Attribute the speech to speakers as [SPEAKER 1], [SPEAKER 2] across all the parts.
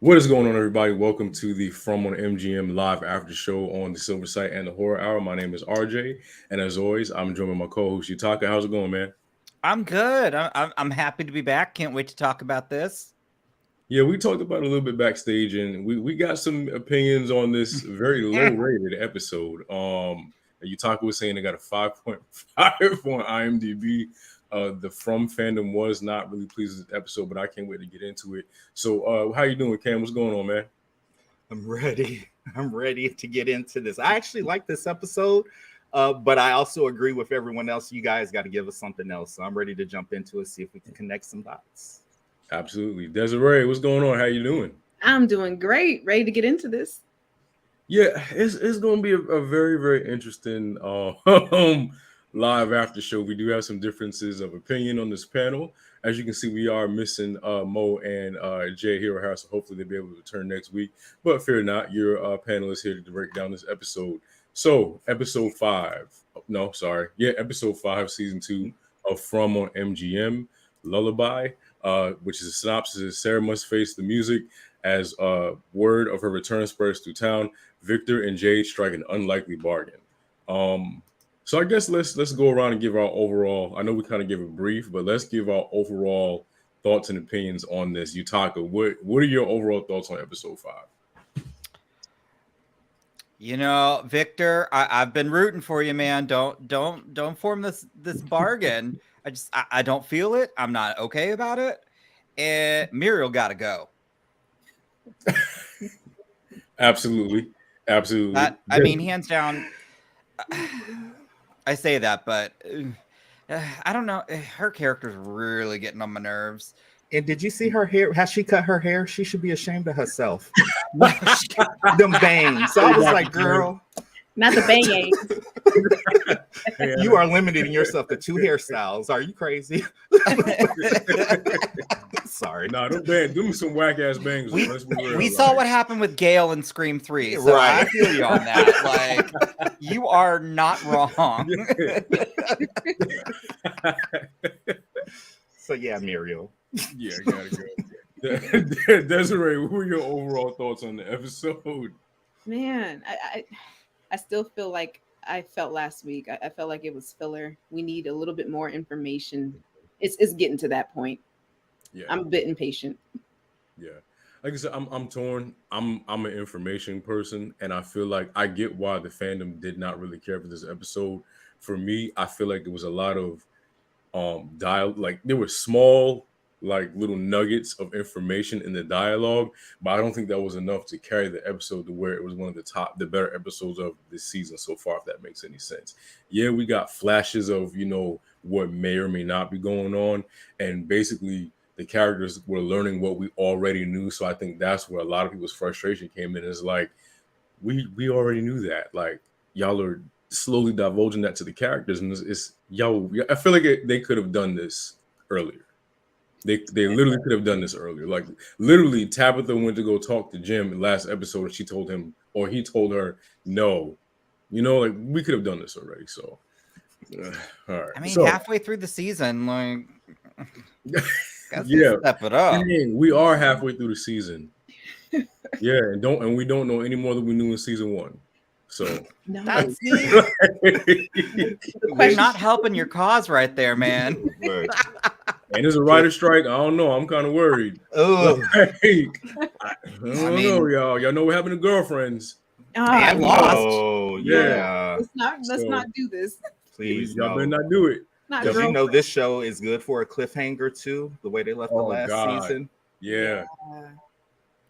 [SPEAKER 1] What is going on, everybody? Welcome to the From on MGM live after show on the Silver Site and the Horror Hour. My name is RJ, and as always, I'm joined by my co-host Yutaka. How's it going, man?
[SPEAKER 2] I'm good. I'm happy to be back. Can't wait to talk about this.
[SPEAKER 1] Yeah, we talked about it a little bit backstage, and we got some opinions on this very low-rated episode. Yutaka was saying they got a 5.5 on IMDb. The From fandom was not really pleased with the episode, but I can't wait to get into it. So, how you doing, Cam? What's going on, man?
[SPEAKER 3] I'm ready. I'm ready to get into this. I actually like this episode, but I also agree with everyone else. You guys got to give us something else. So I'm ready to jump into it, see if we can connect some dots.
[SPEAKER 1] Absolutely. Desiree, what's going on? How you doing?
[SPEAKER 4] I'm doing great. Ready to get into this.
[SPEAKER 1] Yeah, it's going to be a very, very interesting live after show. We do have some differences of opinion on this panel. As you can see, we are missing Mo and Jade here, so hopefully they'll be able to return next week. But fear not, your panelists here to break down this episode. So, episode 5. No, sorry. Yeah, episode 5, season 2 of From on MGM, Lullaby. Which is a synopsis. Sara must face the music as word of her return spreads through town. Victor and Jade strike an unlikely bargain. So I guess let's go around and give our overall. I know we kind of give a brief, but let's give our overall thoughts and opinions on this. Yutaka, what are your overall thoughts on episode 5?
[SPEAKER 2] You know, Victor, I've been rooting for you, man. Don't form this bargain. I don't feel it. I'm not okay about it. And Muriel got to go.
[SPEAKER 1] Absolutely.
[SPEAKER 2] I mean, hands down. I say that, but I don't know. Her character's really getting on my nerves.
[SPEAKER 3] And did you see her hair? Has she cut her hair? She should be ashamed of herself. Them bangs. So I was like, girl.
[SPEAKER 4] Not the bang.
[SPEAKER 3] You are limiting yourself to 2 hairstyles. Are you crazy? Sorry.
[SPEAKER 1] Nah, don't bang. Do me some whack ass bangs.
[SPEAKER 2] We saw what happened with Gale in Scream 3. So
[SPEAKER 3] right.
[SPEAKER 2] I feel you on that. Like, you are not wrong.
[SPEAKER 3] So yeah, Muriel.
[SPEAKER 1] Yeah, I gotta go. Desiree, what were your overall thoughts on the episode?
[SPEAKER 4] Man, I still feel like I felt last week. I felt like it was filler. We need a little bit more information. It's getting to that point.
[SPEAKER 1] Yeah,
[SPEAKER 4] I'm a bit impatient.
[SPEAKER 1] Yeah, like I said, I'm torn. I'm an information person, and I feel like I get why the fandom did not really care for this episode. For me, I feel like there was a lot of like there were small like little nuggets of information in the dialogue, but I don't think that was enough to carry the episode to where it was one of the better episodes of this season so far, if that makes any sense. Yeah, we got flashes of, what may or may not be going on, and basically the characters were learning what we already knew. So I think that's where a lot of people's frustration came in. Is like, we already knew that. Like, y'all are slowly divulging that to the characters, and it's yo. I feel like they could have done this earlier. They literally could have done this earlier. Like, literally, Tabitha went to go talk to Jim in the last episode, and she told him, or he told her, no. Like, we could have done this already. So, all right.
[SPEAKER 2] I mean, halfway through the season, like,
[SPEAKER 1] yeah,
[SPEAKER 2] step it up.
[SPEAKER 1] I mean, we are halfway through the season. Yeah, and we don't know any more than we knew in season 1. So
[SPEAKER 4] No,
[SPEAKER 2] That's
[SPEAKER 4] question-
[SPEAKER 2] not helping your cause right there, man.
[SPEAKER 1] and there's a writer strike. I don't know. I'm kind of worried.
[SPEAKER 3] Oh,
[SPEAKER 1] I don't know, y'all. Y'all know what happened to girlfriends.
[SPEAKER 2] I
[SPEAKER 4] no.
[SPEAKER 2] lost.
[SPEAKER 3] oh yeah.
[SPEAKER 4] Let's not do this.
[SPEAKER 3] Please,
[SPEAKER 1] Y'all
[SPEAKER 3] no.
[SPEAKER 1] better not do it.
[SPEAKER 4] Not
[SPEAKER 3] Because
[SPEAKER 4] girl-
[SPEAKER 3] this show is good for a cliffhanger too. The way they left the
[SPEAKER 1] Oh,
[SPEAKER 3] last
[SPEAKER 1] God.
[SPEAKER 3] season.
[SPEAKER 1] Yeah.
[SPEAKER 4] Uh,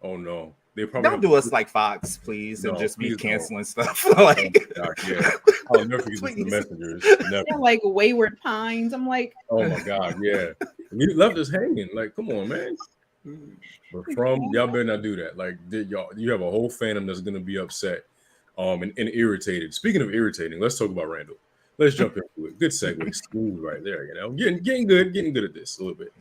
[SPEAKER 1] Oh no. They probably
[SPEAKER 3] Don't do us like Fox, please, and
[SPEAKER 1] No,
[SPEAKER 3] just be
[SPEAKER 1] please
[SPEAKER 3] canceling stuff. Like,
[SPEAKER 1] Yeah. I'll never forget the
[SPEAKER 3] Please.
[SPEAKER 1] messengers. Never.
[SPEAKER 4] they're like Wayward Pines. I'm like,
[SPEAKER 1] Oh my God. Yeah. You left us hanging. Like, come on, man. But y'all better not do that. Like, you have a whole fandom that's gonna be upset, and irritated. Speaking of irritating, let's talk about Randall. Let's jump into it. Good segue, smooth right there. Getting good at this a little bit.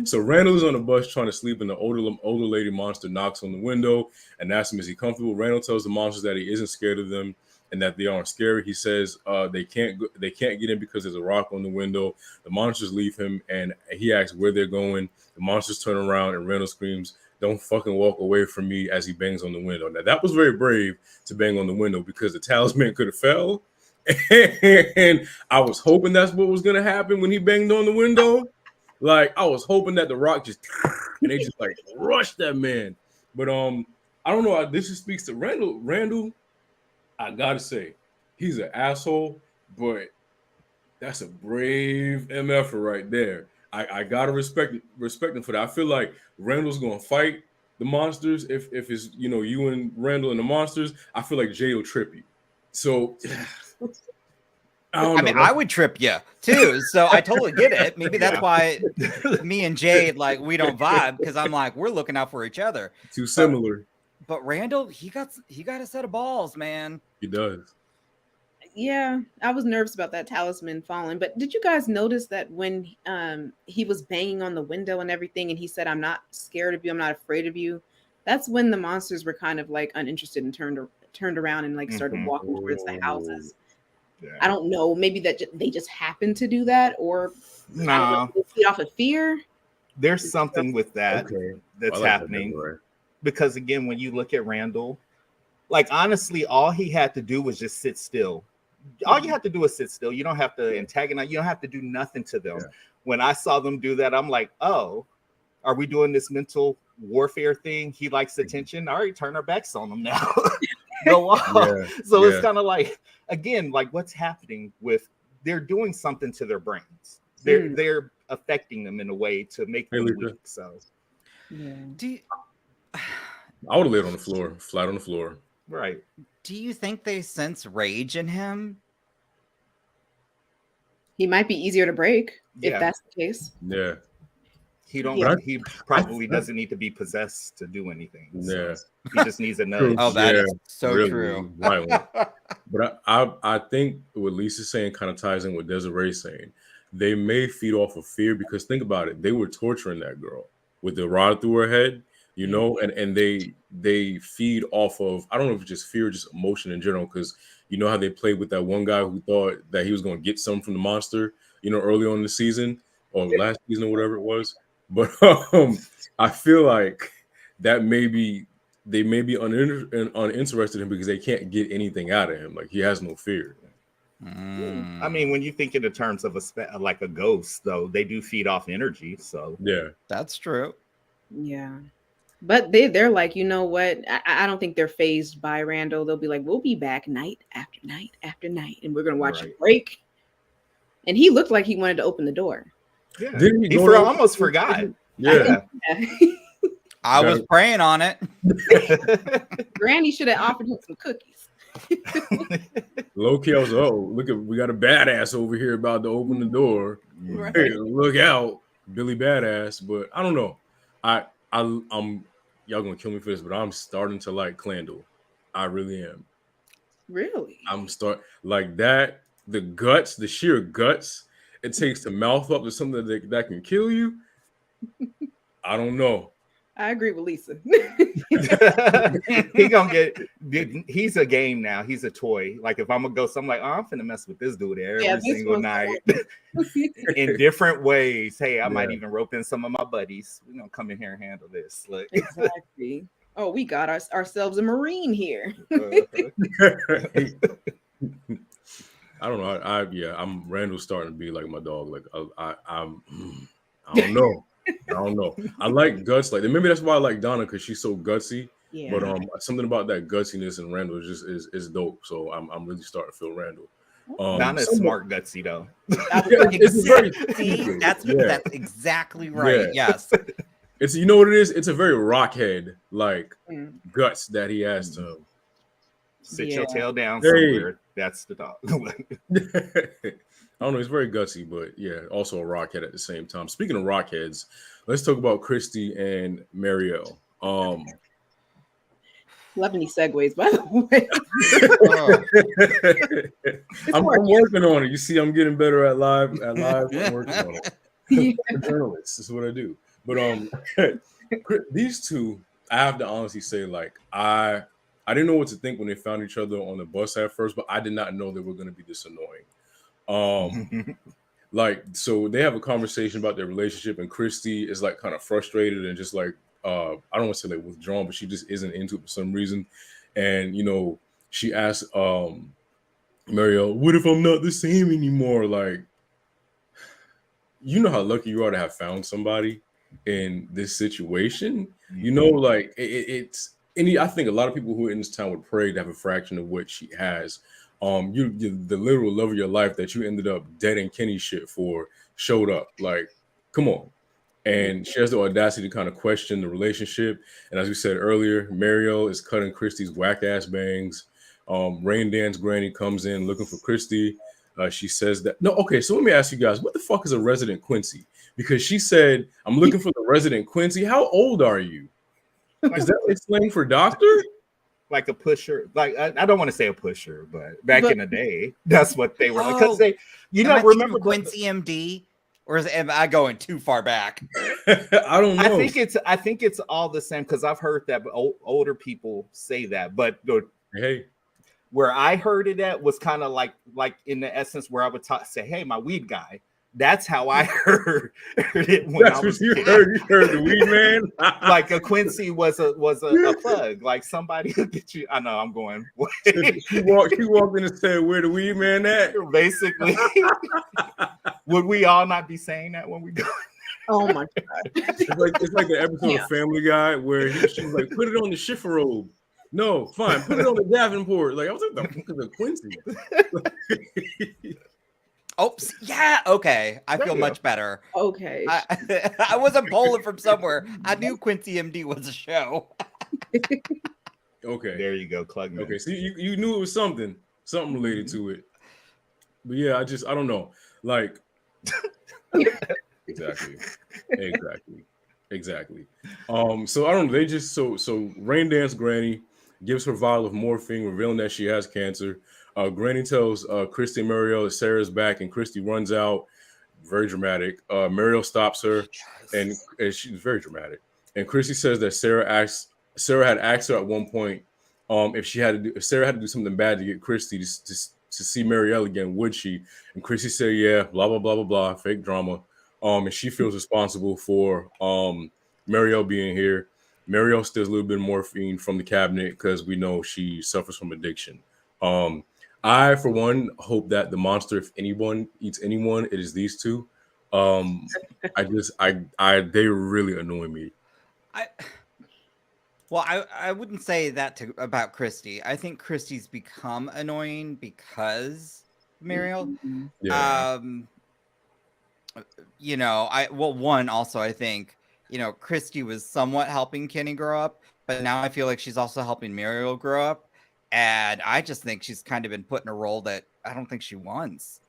[SPEAKER 1] So Randall is on a bus trying to sleep, and the older lady monster knocks on the window and asks him, "Is he comfortable?" Randall tells the monsters that he isn't scared of them, and that they aren't scary. He says they can't get in because there's a rock on the window. The monsters leave him, and he asks where they're going. The monsters turn around, and Randall screams, "Don't fucking walk away from me," as he bangs on the window. Now that was very brave to bang on the window because the talisman could have fell. And I was hoping that's what was gonna happen when he banged on the window. Like I was hoping that the rock just and they just like rushed that man. But I don't know. This just speaks to Randall. Randall, I gotta say, he's an asshole, but that's a brave MF right there. I gotta respect him for that. I feel like Randall's gonna fight the monsters if it's you and Randall and the monsters. I feel like Jay will trip you. So
[SPEAKER 2] I mean, I would trip you too. So I totally get it. Maybe that's why me and Jade, like, we don't vibe, because I'm like, we're looking out for each other.
[SPEAKER 1] Too similar.
[SPEAKER 2] But Randall, he got a set of balls, man.
[SPEAKER 1] He does.
[SPEAKER 4] Yeah, I was nervous about that talisman falling. But did you guys notice that when he was banging on the window and everything, and he said, "I'm not scared of you. I'm not afraid of you," that's when the monsters were kind of like uninterested and turned around and like started walking towards the houses. Yeah. I don't know. Maybe that they just happened to do that, or feed off of fear.
[SPEAKER 3] There's something with that that's happening. Because again, when you look at Randall, like honestly, all he had to do was just sit still. All you have to do is sit still. You don't have to antagonize. You don't have to do nothing to them. Yeah. When I saw them do that, I'm like, oh, are we doing this mental warfare thing? He likes attention. All right, turn our backs on him now. Go off. Yeah. So it's kind of like, again, like what's happening with, they're doing something to their brains. They're affecting them in a way to make them weak. So
[SPEAKER 1] I would have laid on the floor, flat on the floor.
[SPEAKER 3] Right.
[SPEAKER 2] Do you think they sense rage in him?
[SPEAKER 4] He might be easier to break if that's the case.
[SPEAKER 1] Yeah.
[SPEAKER 3] He probably doesn't need to be possessed to do anything. So he just needs a nudge.
[SPEAKER 2] Oh, that is so really true.
[SPEAKER 1] But I think what Lisa's saying kind of ties in with Desiree's saying. They may feed off of fear because think about it. They were torturing that girl with the rod through her head, and they feed off of, I don't know if it's just fear, or just emotion in general, because you know how they played with that one guy who thought that he was going to get something from the monster, early on in the season or last season or whatever it was. But I feel like that they may be uninterested in him because they can't get anything out of him. Like he has no fear.
[SPEAKER 3] I mean, when you think in the terms of like a ghost, though, they do feed off energy. So
[SPEAKER 1] yeah,
[SPEAKER 2] that's true.
[SPEAKER 4] Yeah, but they're like, you know what? I don't think they're phased by Randall. They'll be like, we'll be back night after night after night, and we're gonna watch it break. And he looked like he wanted to open the door.
[SPEAKER 3] Yeah, he almost forgot.
[SPEAKER 1] Yeah.
[SPEAKER 2] I was praying on it.
[SPEAKER 4] Granny should have offered him some cookies.
[SPEAKER 1] Low key, I was we got a badass over here about to open the door. Right. Hey, look out, Billy Badass. But I don't know. I'm y'all gonna kill me for this, but I'm starting to like Clandle. I really am.
[SPEAKER 4] Really?
[SPEAKER 1] I'm like that. The guts, the sheer guts it takes to mouth up to something that can kill you. I don't know.
[SPEAKER 4] I agree with Lisa.
[SPEAKER 3] He's a game now. He's a toy. Like if I'm a ghost, I'm like, I'm finna mess with this dude every single night in different ways. Hey, I might even rope in some of my buddies. We're gonna come in here and handle this. Like,
[SPEAKER 4] exactly. Oh, we got ourselves a Marine here.
[SPEAKER 1] I don't know. I'm Randall's starting to be like my dog. Like I don't know. I don't know. I like guts. Like maybe that's why I like Donna, because she's so gutsy. Yeah. But something about that gutsiness in Randall is dope. So I'm really starting to feel Randall.
[SPEAKER 3] Donna's smart gutsy though.
[SPEAKER 2] That's exactly right. Yeah. Yes.
[SPEAKER 1] It's what it is. It's a very Rockhead like guts that he has to
[SPEAKER 3] sit your tail down somewhere. That's the dog.
[SPEAKER 1] I don't know. He's very gutsy, but also a rockhead at the same time. Speaking of rockheads, let's talk about Christy and Marielle.
[SPEAKER 4] Loving these segues, by the way.
[SPEAKER 1] I'm working on it. You see, I'm getting better at live. I'm working on it. I'm a journalist. This is what I do. But these two, I have to honestly say, like I I didn't know what to think when they found each other on the bus at first, but I did not know they were going to be this annoying. Like, so they have a conversation about their relationship, and Christy is like kind of frustrated and just like I don't want to say like withdrawn, but she just isn't into it for some reason. And she asks Mariel, "What if I'm not the same anymore?" Like, you know how lucky you are to have found somebody in this situation. Like it's any. I think a lot of people who are in this town would pray to have a fraction of what she has. You the literal love of your life that you ended up dead and Kenny shit for showed up. Like, come on. And she has the audacity to kind of question the relationship. And as we said earlier, Mariel is cutting Christy's whack ass bangs. Rain Dance Granny comes in looking for Christy. She says that no. Okay, so let me ask you guys, what the fuck is a resident Quincy? Because she said, "I'm looking for the resident Quincy." How old are you? Is that like slang for doctor?
[SPEAKER 3] Like a pusher, like I don't want to say a pusher, but back in the day, that's what they were. Because they, remember
[SPEAKER 2] Quincy MD, or am I going too far back?
[SPEAKER 1] I don't know.
[SPEAKER 3] I think it's all the same because I've heard that older people say that, but
[SPEAKER 1] hey,
[SPEAKER 3] where I heard it at was kind of like in the essence where I would say, "Hey, my weed guy." That's how I heard it when
[SPEAKER 1] that's
[SPEAKER 3] I was
[SPEAKER 1] what you heard. You heard the weed man.
[SPEAKER 3] Like a Quincy was a plug. Like somebody who get you. I know I'm going.
[SPEAKER 1] She walked in and said, "Where the weed man at?"
[SPEAKER 3] Basically, would we all not be saying that when we go?
[SPEAKER 4] Oh my god!
[SPEAKER 1] It's like the episode of Family Guy where she was like, "Put it on the shiffer robe." No, fine. Put it on the Davenport. Like I was like, "The fuck is a Quincy?"
[SPEAKER 2] Oops. Yeah. Okay. I feel much better.
[SPEAKER 4] Okay.
[SPEAKER 2] I wasn't pulling from somewhere. I knew Quincy MD was a show.
[SPEAKER 1] Okay.
[SPEAKER 3] There you go, Klugman.
[SPEAKER 1] Okay. So you knew it was something related to it. But yeah, I don't know. Like exactly. So I don't know. They just so Rain Dance Granny gives her vial of morphine, revealing that she has cancer. Granny tells Christy and Mariel that Sarah's back, and Christy runs out. Very dramatic. Mariel stops her, and she's very dramatic. And Christy says that Sarah had asked her at one point if Sarah had to do something bad to get Christy to see Mariel again, would she? And Christy said, "Yeah, blah blah blah blah blah, fake drama." And she feels responsible for Mariel being here. Mariel steals a little bit of morphine from the cabinet because we know she suffers from addiction. I, for one, hope that the monster, if anyone eats anyone, it is these two. They really annoy me.
[SPEAKER 2] I wouldn't say that about Christy. I think Christy's become annoying because Mariel.
[SPEAKER 1] Yeah.
[SPEAKER 2] I think Christy was somewhat helping Kenny grow up, but now I feel like she's also helping Mariel grow up. And I just think she's kind of been put in a role that I don't think she wants.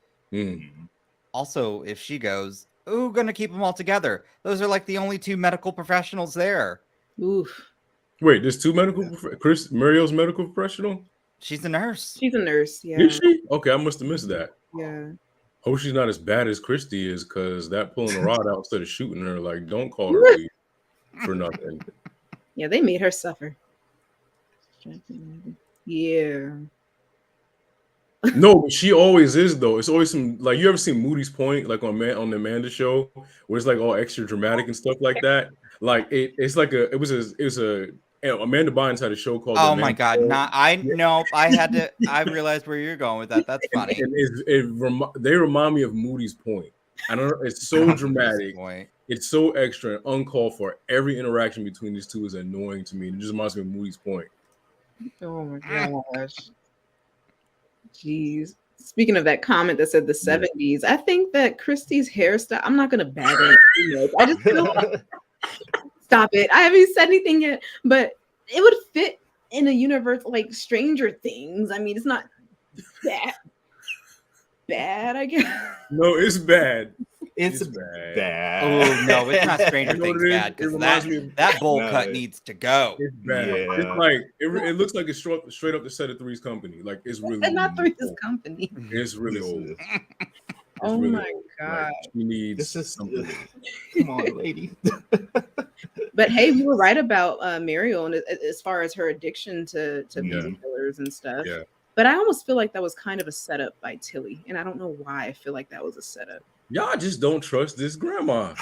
[SPEAKER 2] Also, if she goes, who's going to keep them all together? Those are like the only two medical professionals there.
[SPEAKER 4] Oof.
[SPEAKER 1] Wait, there's two Mariel's medical professional?
[SPEAKER 2] She's a nurse.
[SPEAKER 4] She's a nurse, yeah.
[SPEAKER 1] Is she? Okay, I must have missed that.
[SPEAKER 4] Yeah.
[SPEAKER 1] Hope she's not as bad as Christy is, because that pulling a rod out instead of shooting her, like, don't call her for nothing.
[SPEAKER 4] Yeah, they made her suffer. Yeah.
[SPEAKER 1] No, but she always is though. It's always some, like, you ever seen Moody's Point, like on the Amanda show, where it's like all extra dramatic and stuff like that. Like it was a Amanda Bynes had a show called.
[SPEAKER 2] Oh my god! I realized where you're going with that. That's funny.
[SPEAKER 1] They remind me of Moody's Point. I don't know. It's so dramatic. It's so extra and uncalled for. Every interaction between these two is annoying to me. It just reminds me of Moody's Point.
[SPEAKER 4] Oh my gosh. Jeez. Speaking of that comment that said the 70s, I think that Christy's hairstyle, I'm not gonna bag it. I just feel like, stop it. I haven't said anything yet, but it would fit in a universe like Stranger Things. I mean, it's not that bad, I guess. No,
[SPEAKER 1] it's bad.
[SPEAKER 3] It's bad.
[SPEAKER 2] Oh no, it's not Stranger Things bad, because that bowl cut needs to go.
[SPEAKER 1] It's bad. Yeah. It's like it looks like it's straight up the set of Three's Company. Like it's really
[SPEAKER 4] it's not Three's Company.
[SPEAKER 1] It's really old.
[SPEAKER 4] Oh my god.
[SPEAKER 1] Like, she needs
[SPEAKER 3] something. Come on, lady.
[SPEAKER 4] But hey, we were right about Muriel, and as far as her addiction to
[SPEAKER 1] Yeah.
[SPEAKER 4] painkillers and stuff.
[SPEAKER 1] Yeah.
[SPEAKER 4] But I almost feel like that was kind of a setup by Tilly, and I don't know why I feel like that was a setup.
[SPEAKER 1] Y'all just don't trust this grandma.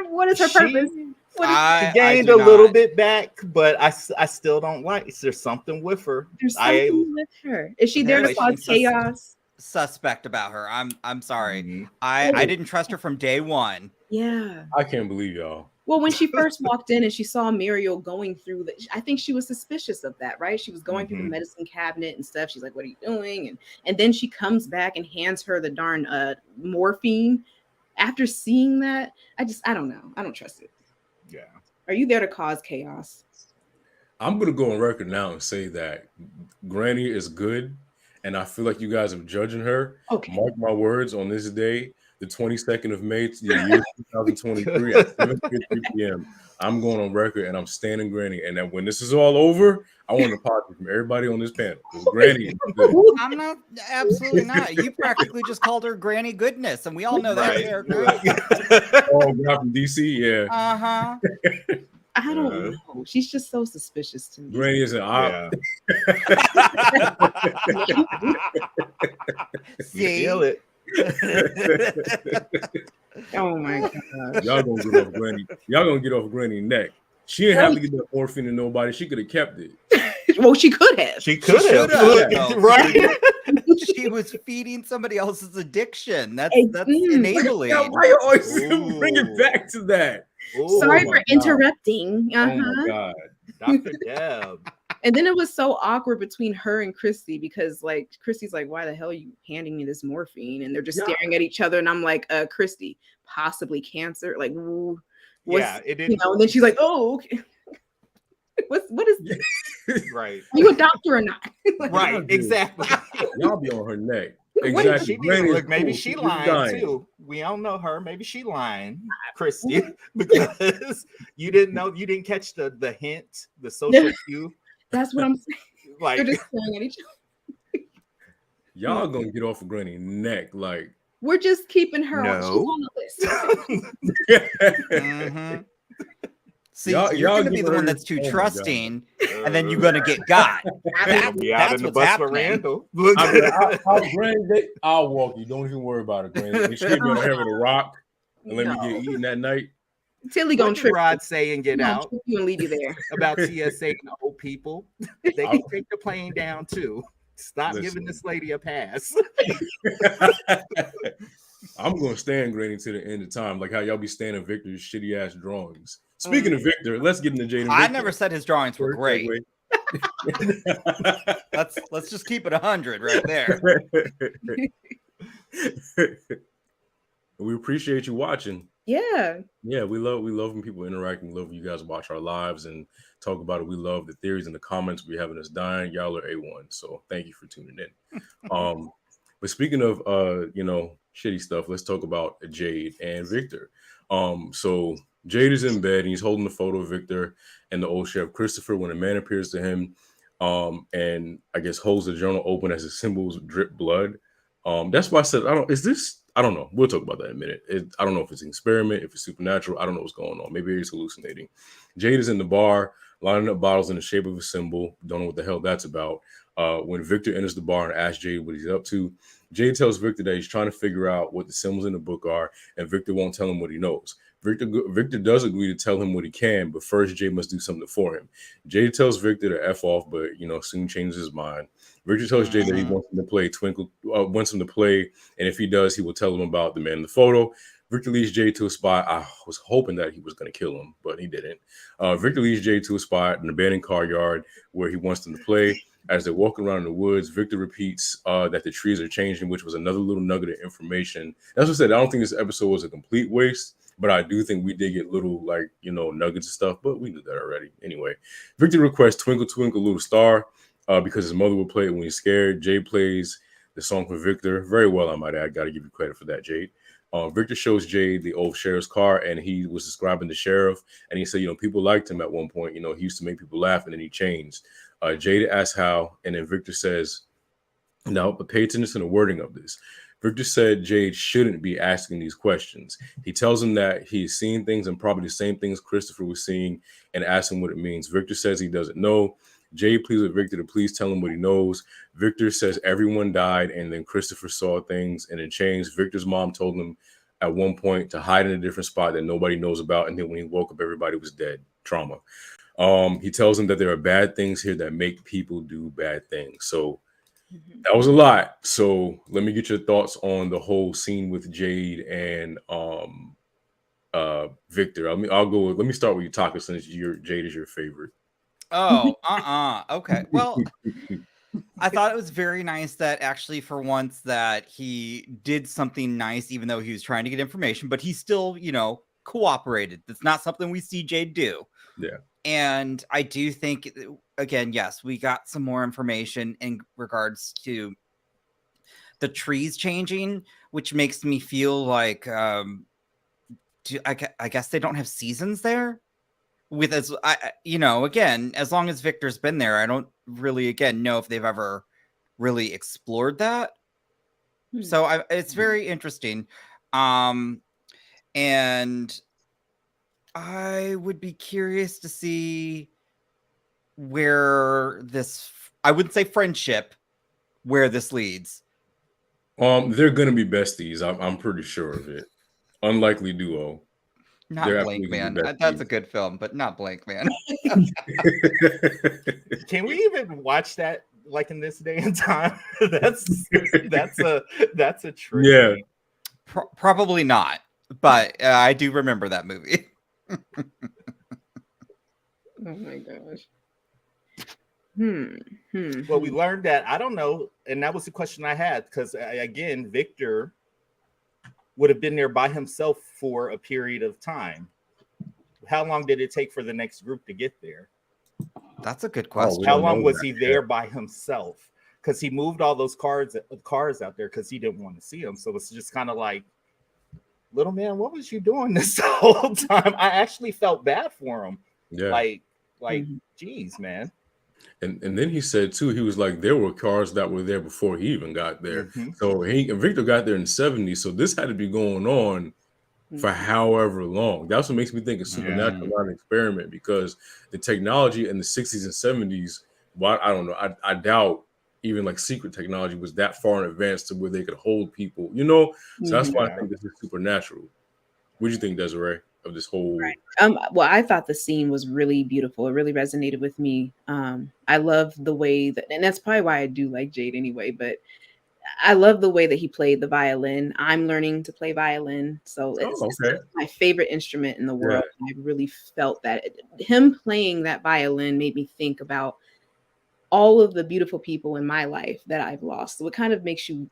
[SPEAKER 4] What is her purpose? What is
[SPEAKER 3] She gained
[SPEAKER 2] do
[SPEAKER 3] a little
[SPEAKER 2] not.
[SPEAKER 3] bit back, but I still don't like. There's something with her.
[SPEAKER 4] there's something with her? Is she there to
[SPEAKER 2] There's
[SPEAKER 4] cause
[SPEAKER 2] something
[SPEAKER 4] chaos?
[SPEAKER 2] Suspect about her. I'm sorry.
[SPEAKER 3] Mhm.
[SPEAKER 2] I didn't trust her from day one.
[SPEAKER 4] Yeah.
[SPEAKER 1] I can't believe y'all.
[SPEAKER 4] Well, when she first walked in and she saw Muriel going through I think she was suspicious of that, right? She was going through the medicine cabinet and stuff. She's like, "What are you doing?" And then she comes back and hands her the darn morphine. After seeing that, I don't know. I don't trust it.
[SPEAKER 3] Yeah.
[SPEAKER 4] Are you there to cause chaos?
[SPEAKER 1] I'm gonna go on record now and say that Granny is good, and I feel like you guys are judging her.
[SPEAKER 4] Okay.
[SPEAKER 1] Mark my words, on this day, the 22nd of May, the year 2023 at 7:53 p.m. I'm going on record and I'm standing Granny. And then when this is all over, I want an apology from everybody on this panel. Because Granny is good.
[SPEAKER 2] I'm not, absolutely not. You practically just called her Granny Goodness, and we all know that character.
[SPEAKER 1] Oh, God from DC, yeah.
[SPEAKER 2] Uh-huh.
[SPEAKER 4] I don't know. She's just so suspicious to me.
[SPEAKER 1] Granny is an op.
[SPEAKER 2] See?
[SPEAKER 3] Feel it.
[SPEAKER 4] Oh my god.
[SPEAKER 1] Y'all gonna get off Granny. Y'all gonna get off Granny's neck. She didn't have to get that morphine to nobody. She could have kept it.
[SPEAKER 4] Well, she could have.
[SPEAKER 3] She could have.
[SPEAKER 2] though.
[SPEAKER 3] Right.
[SPEAKER 2] She was feeding somebody else's addiction. That's
[SPEAKER 4] Mm.
[SPEAKER 2] enabling.
[SPEAKER 1] Why you always
[SPEAKER 3] Ooh.
[SPEAKER 1] bring it back to that?
[SPEAKER 3] Ooh,
[SPEAKER 4] Sorry
[SPEAKER 1] my
[SPEAKER 4] for
[SPEAKER 1] God.
[SPEAKER 4] interrupting.
[SPEAKER 1] Oh my God.
[SPEAKER 3] Dr. Deb.
[SPEAKER 4] And then it was so awkward between her and Christy because like Christy's like, "Why the hell are you handing me this morphine?" And they're just staring at each other. And I'm like, Christy, possibly cancer. Like, ooh,
[SPEAKER 3] Yeah, it didn't.
[SPEAKER 4] You know, and then she's like, "Oh, okay." What is this?
[SPEAKER 3] Right.
[SPEAKER 4] Are you a doctor or not? Like,
[SPEAKER 3] Right. Exactly.
[SPEAKER 1] Y'all be on her neck.
[SPEAKER 4] What
[SPEAKER 1] Exactly.
[SPEAKER 3] She
[SPEAKER 1] Granny is
[SPEAKER 3] look, maybe
[SPEAKER 1] cool.
[SPEAKER 3] she
[SPEAKER 1] She's
[SPEAKER 3] lying
[SPEAKER 1] dying.
[SPEAKER 3] too. We don't know her. Maybe she lying, Christy, because you didn't catch the hint, the social cue.
[SPEAKER 4] That's what I'm saying.
[SPEAKER 3] Like,
[SPEAKER 4] They're just staring at each other.
[SPEAKER 1] Y'all gonna get off of Granny's neck. Like,
[SPEAKER 4] We're just keeping her on. She's
[SPEAKER 3] No.
[SPEAKER 4] on the list.
[SPEAKER 2] Mhm. See,
[SPEAKER 1] Y'all
[SPEAKER 2] you're going to
[SPEAKER 1] give
[SPEAKER 2] be the
[SPEAKER 1] her-
[SPEAKER 2] one that's too
[SPEAKER 1] oh my God.
[SPEAKER 2] trusting, and then you're going to get got.
[SPEAKER 3] we out in the
[SPEAKER 2] what's
[SPEAKER 3] bus with
[SPEAKER 2] happening.
[SPEAKER 3] Randall. Look,
[SPEAKER 1] I'll walk you. Don't even worry about it, Granny. And she hit me on the head with a rock and let me get eaten that night.
[SPEAKER 4] Tilly
[SPEAKER 3] what
[SPEAKER 4] gonna
[SPEAKER 3] did
[SPEAKER 4] trip
[SPEAKER 3] Rod say and get
[SPEAKER 4] you.
[SPEAKER 3] out
[SPEAKER 4] Trip you and leave you there.
[SPEAKER 3] about TSA and old people? They can take the plane down too. Stop
[SPEAKER 1] Listen.
[SPEAKER 3] giving this lady a pass.
[SPEAKER 1] I'm gonna stand Granny to the end of time, like how y'all be standing Victor's shitty ass drawings. Speaking of Victor, let's get into Jade and
[SPEAKER 2] I
[SPEAKER 1] Victor.
[SPEAKER 2] never said his drawings were great. Let's just keep it 100 right there.
[SPEAKER 1] We appreciate you watching.
[SPEAKER 4] Yeah.
[SPEAKER 1] Yeah, we love when people interact. We love when you guys watch our lives and talk about it. We love the theories in the comments. We having us dying. Y'all are A1. So thank you for tuning in. But speaking of shitty stuff, let's talk about Jade and Victor. So Jade is in bed and he's holding the photo of Victor and the old chef Christopher when a man appears to him and I guess holds the journal open as his symbols drip blood. That's why I said I don't know. We'll talk about that in a minute. I don't know if it's an experiment, if it's supernatural. I don't know what's going on. Maybe he's hallucinating. Jade is in the bar, lining up bottles in the shape of a symbol. Don't know what the hell that's about. When Victor enters the bar and asks Jade what he's up to, Jade tells Victor that he's trying to figure out what the symbols in the book are, and Victor won't tell him what he knows. Victor does agree to tell him what he can, but first Jade must do something for him. Jade tells Victor to F off, but soon changes his mind. Victor tells Jade that he wants him to play and if he does, he will tell him about the man in the photo. Victor leads Jade to a spot. I was hoping that he was going to kill him, but he didn't. Victor leads Jade to a spot, an abandoned car yard, where he wants them to play. As they're walking around in the woods, Victor repeats that the trees are changing, which was another little nugget of information. That's what I said. I don't think this episode was a complete waste, but I do think we did get little, nuggets of stuff, but we knew that already. Anyway, Victor requests Twinkle, Twinkle, Little Star because his mother would play it when he's scared. Jade plays the song for Victor very well, I might add. Got to give you credit for that, Jade. Victor shows Jade the old sheriff's car, and he was describing the sheriff, and he said, people liked him at one point. He used to make people laugh, and then he changed. Jade asks how, and then Victor says, "Now, but pay attention to the wording of this." Victor said Jade shouldn't be asking these questions. He tells him that he's seen things and probably the same things Christopher was seeing and asks him what it means. Victor says he doesn't know. Jade pleads with Victor to please tell him what he knows. Victor says everyone died and then Christopher saw things and it changed. Victor's mom told him at one point to hide in a different spot that nobody knows about. And then when he woke up, everybody was dead. Trauma. He tells him that there are bad things here that make people do bad things. So that was a lot. So let me get your thoughts on the whole scene with Jade and Victor. I'll go. Let me start with you, Taka, since Jade is your favorite.
[SPEAKER 2] Oh, okay. Well, I thought it was very nice that actually for once that he did something nice, even though he was trying to get information, but he still, cooperated. That's not something we see Jade do.
[SPEAKER 1] Yeah.
[SPEAKER 2] And I do think, again, yes, we got some more information in regards to the trees changing, which makes me feel like, I guess they don't have seasons there. Again, as long as Victor's been there, I don't really, again, know if they've ever really explored that. So it's very interesting. And I would be curious to see where this, I wouldn't say friendship, where this leads.
[SPEAKER 1] They're gonna be besties. I'm pretty sure of it. Unlikely duo.
[SPEAKER 2] Not Blank Man. That's a good film, but not Blank Man.
[SPEAKER 3] Can we even watch that like in this day and time? that's a trick.
[SPEAKER 1] Yeah.
[SPEAKER 2] Probably not, but I do remember that movie.
[SPEAKER 4] Oh my gosh.
[SPEAKER 3] Well, we learned that, I don't know, and that was the question I had, because again, Victor would have been there by himself for a period of time. How long did it take for the next group to get there?
[SPEAKER 2] That's a good question.
[SPEAKER 3] How long was he there by himself? Because he moved all those cars out there because he didn't want to see them. So it's just kind of like, little man, what was you doing this whole time? I actually felt bad for him.
[SPEAKER 1] Yeah.
[SPEAKER 3] Geez, man.
[SPEAKER 1] And then he said too, he was like, there were cars that were there before he even got there.
[SPEAKER 3] Mm-hmm.
[SPEAKER 1] So Victor got there in the 70s. So this had to be going on for however long. That's what makes me think it's supernatural, not an experiment, because the technology in the 60s and 70s, well, I don't know. I doubt even like secret technology was that far in advance to where they could hold people, So that's why I think this is supernatural. What do you think, Desiree, of this whole?
[SPEAKER 4] Right. Well, I thought the scene was really beautiful. It really resonated with me. I love the way that, and that's probably why I do like Jade anyway, but I love the way that he played the violin. I'm learning to play violin, so it's my favorite instrument in the world. Yeah. I really felt that him playing that violin made me think about all of the beautiful people in my life that I've lost. So it kind of makes you,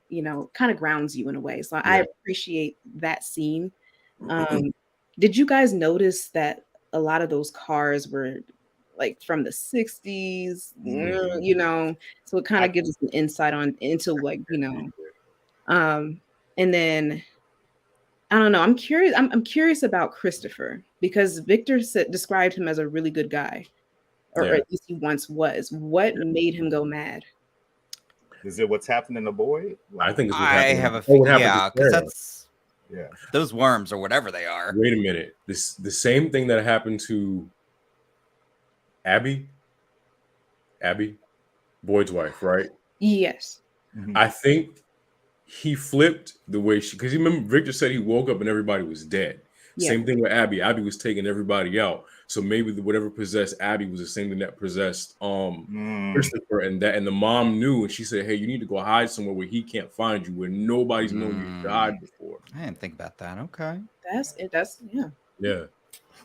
[SPEAKER 4] kind of grounds you in a way. So I appreciate that scene. Did you guys notice that a lot of those cars were like from the 60s, so it kind of gives us an insight into and then I don't know, I'm curious about Christopher, because Victor described him as a really good guy, or at least he once was. What made him go mad?
[SPEAKER 3] Is it what's happened in the boy?
[SPEAKER 1] I think it's
[SPEAKER 2] I have a feeling, because that's those worms or whatever they are.
[SPEAKER 1] Wait a minute. The same thing that happened to Abby, Boyd's wife, right?
[SPEAKER 4] Yes.
[SPEAKER 3] Mm-hmm.
[SPEAKER 1] I think he flipped the way because you remember Victor said he woke up and everybody was dead. Yeah. Same thing with Abby. Abby was taking everybody out. So maybe whatever possessed Abby was the same thing that possessed Christopher, and the mom knew, and she said, "Hey, you need to go hide somewhere where he can't find you, where nobody's known you died before."
[SPEAKER 2] I didn't think about that. Okay,
[SPEAKER 4] that's it. That's
[SPEAKER 1] yeah.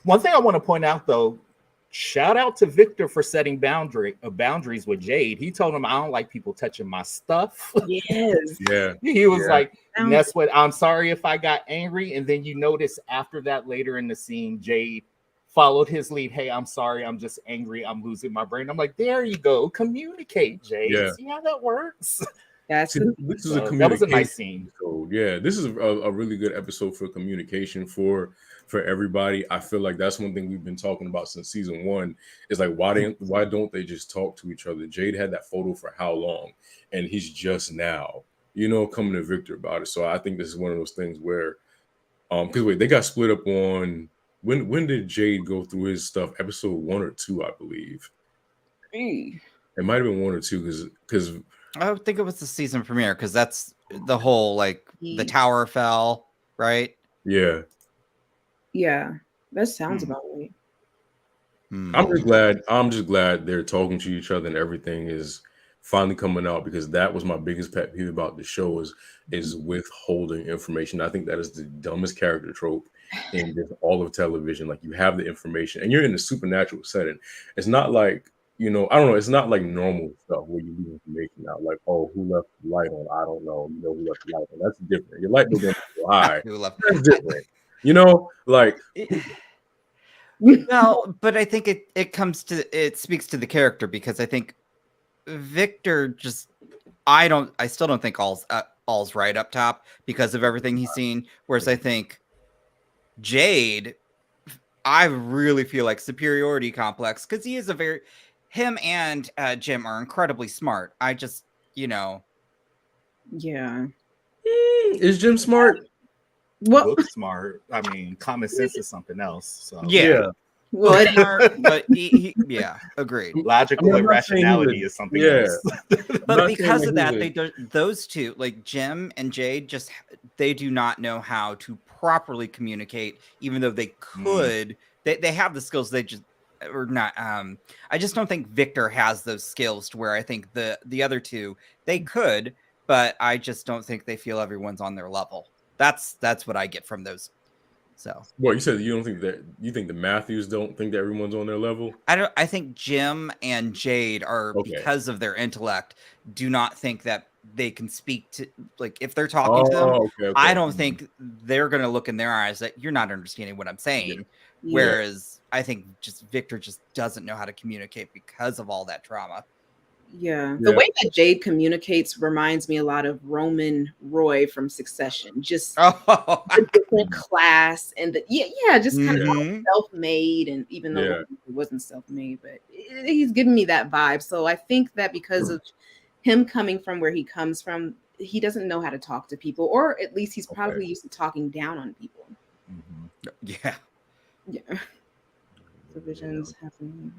[SPEAKER 3] One thing I want to point out, though, shout out to Victor for setting boundaries with Jade. He told him, "I don't like people touching my stuff."
[SPEAKER 4] Yes.
[SPEAKER 1] Yeah.
[SPEAKER 3] He was like, and that's what, I'm sorry if I got angry. And then you notice after that, later in the scene, Jade followed his lead. Hey, I'm sorry. I'm just angry. I'm losing my brain. I'm like, there you go. Communicate, Jade.
[SPEAKER 1] Yeah.
[SPEAKER 3] See how that works?
[SPEAKER 4] That's
[SPEAKER 1] this is
[SPEAKER 3] that was a nice scene.
[SPEAKER 1] Episode. Yeah, this is a really good episode for communication for everybody. I feel like that's one thing we've been talking about since season 1. Is like, why don't they just talk to each other? Jade had that photo for how long, and he's just now, coming to Victor about it. So I think this is one of those things where, because wait, they got split up on when did Jade go through his stuff? Episode 1 or 2, I believe.
[SPEAKER 4] Hey.
[SPEAKER 1] It might have been 1 or 2 because
[SPEAKER 2] I would think it was the season premiere because that's the whole like the tower fell, right?
[SPEAKER 1] yeah.
[SPEAKER 4] Yeah, that sounds about right.
[SPEAKER 1] I'm just glad they're talking to each other and everything is finally coming out, because that was my biggest pet peeve about the show is withholding information. I think that is the dumbest character trope in just all of television. Like, you have the information and you're in a supernatural setting. It's not like, I don't know, it's not like normal stuff where you leave information out, like, oh, who left the light on? I don't know. Who left the light on? That's different. Your light bill going to go high.
[SPEAKER 2] Who left?
[SPEAKER 1] That's different. Like,
[SPEAKER 2] well, but I think it speaks to the character, because I think Victor I still don't think all's right up top because of everything he's seen. Whereas I think Jade, I really feel like superiority complex, because he is him and Jim are incredibly smart. I just,
[SPEAKER 4] Yeah.
[SPEAKER 1] Is Jim smart?
[SPEAKER 4] What?
[SPEAKER 3] Book smart. I mean, common sense is something else. So
[SPEAKER 2] yeah.
[SPEAKER 4] Well,
[SPEAKER 2] Smart, but he agreed.
[SPEAKER 3] logical
[SPEAKER 1] I'm not saying
[SPEAKER 3] irrationality
[SPEAKER 1] he's
[SPEAKER 3] is something
[SPEAKER 1] yeah.
[SPEAKER 3] else.
[SPEAKER 2] But because of that, those two, like Jim and Jade, they do not know how to properly communicate, even though they could. They have the skills. They just or not. I just don't think Victor has those skills to where I think the other two they could, but I just don't think they feel everyone's on their level. That's what I get from those. So
[SPEAKER 1] what you said, you think the Matthews don't think that everyone's on their level?
[SPEAKER 2] I think Jim and Jade are, because of their intellect, do not think that they can speak to, like, if they're talking to them.
[SPEAKER 1] Okay.
[SPEAKER 2] I don't think they're going to look in their eyes that you're not understanding what I'm saying.
[SPEAKER 4] Yeah.
[SPEAKER 2] Whereas I think Victor just doesn't know how to communicate because of all that trauma.
[SPEAKER 4] Yeah. The way that Jade communicates reminds me a lot of Roman Roy from Succession. Just a different class and just kind of self-made. And even though he wasn't self-made, but he's giving me that vibe. So I think that because of him coming from where he comes from, he doesn't know how to talk to people, or at least he's probably used to talking down on people.
[SPEAKER 2] Yeah.
[SPEAKER 4] Divisions happening.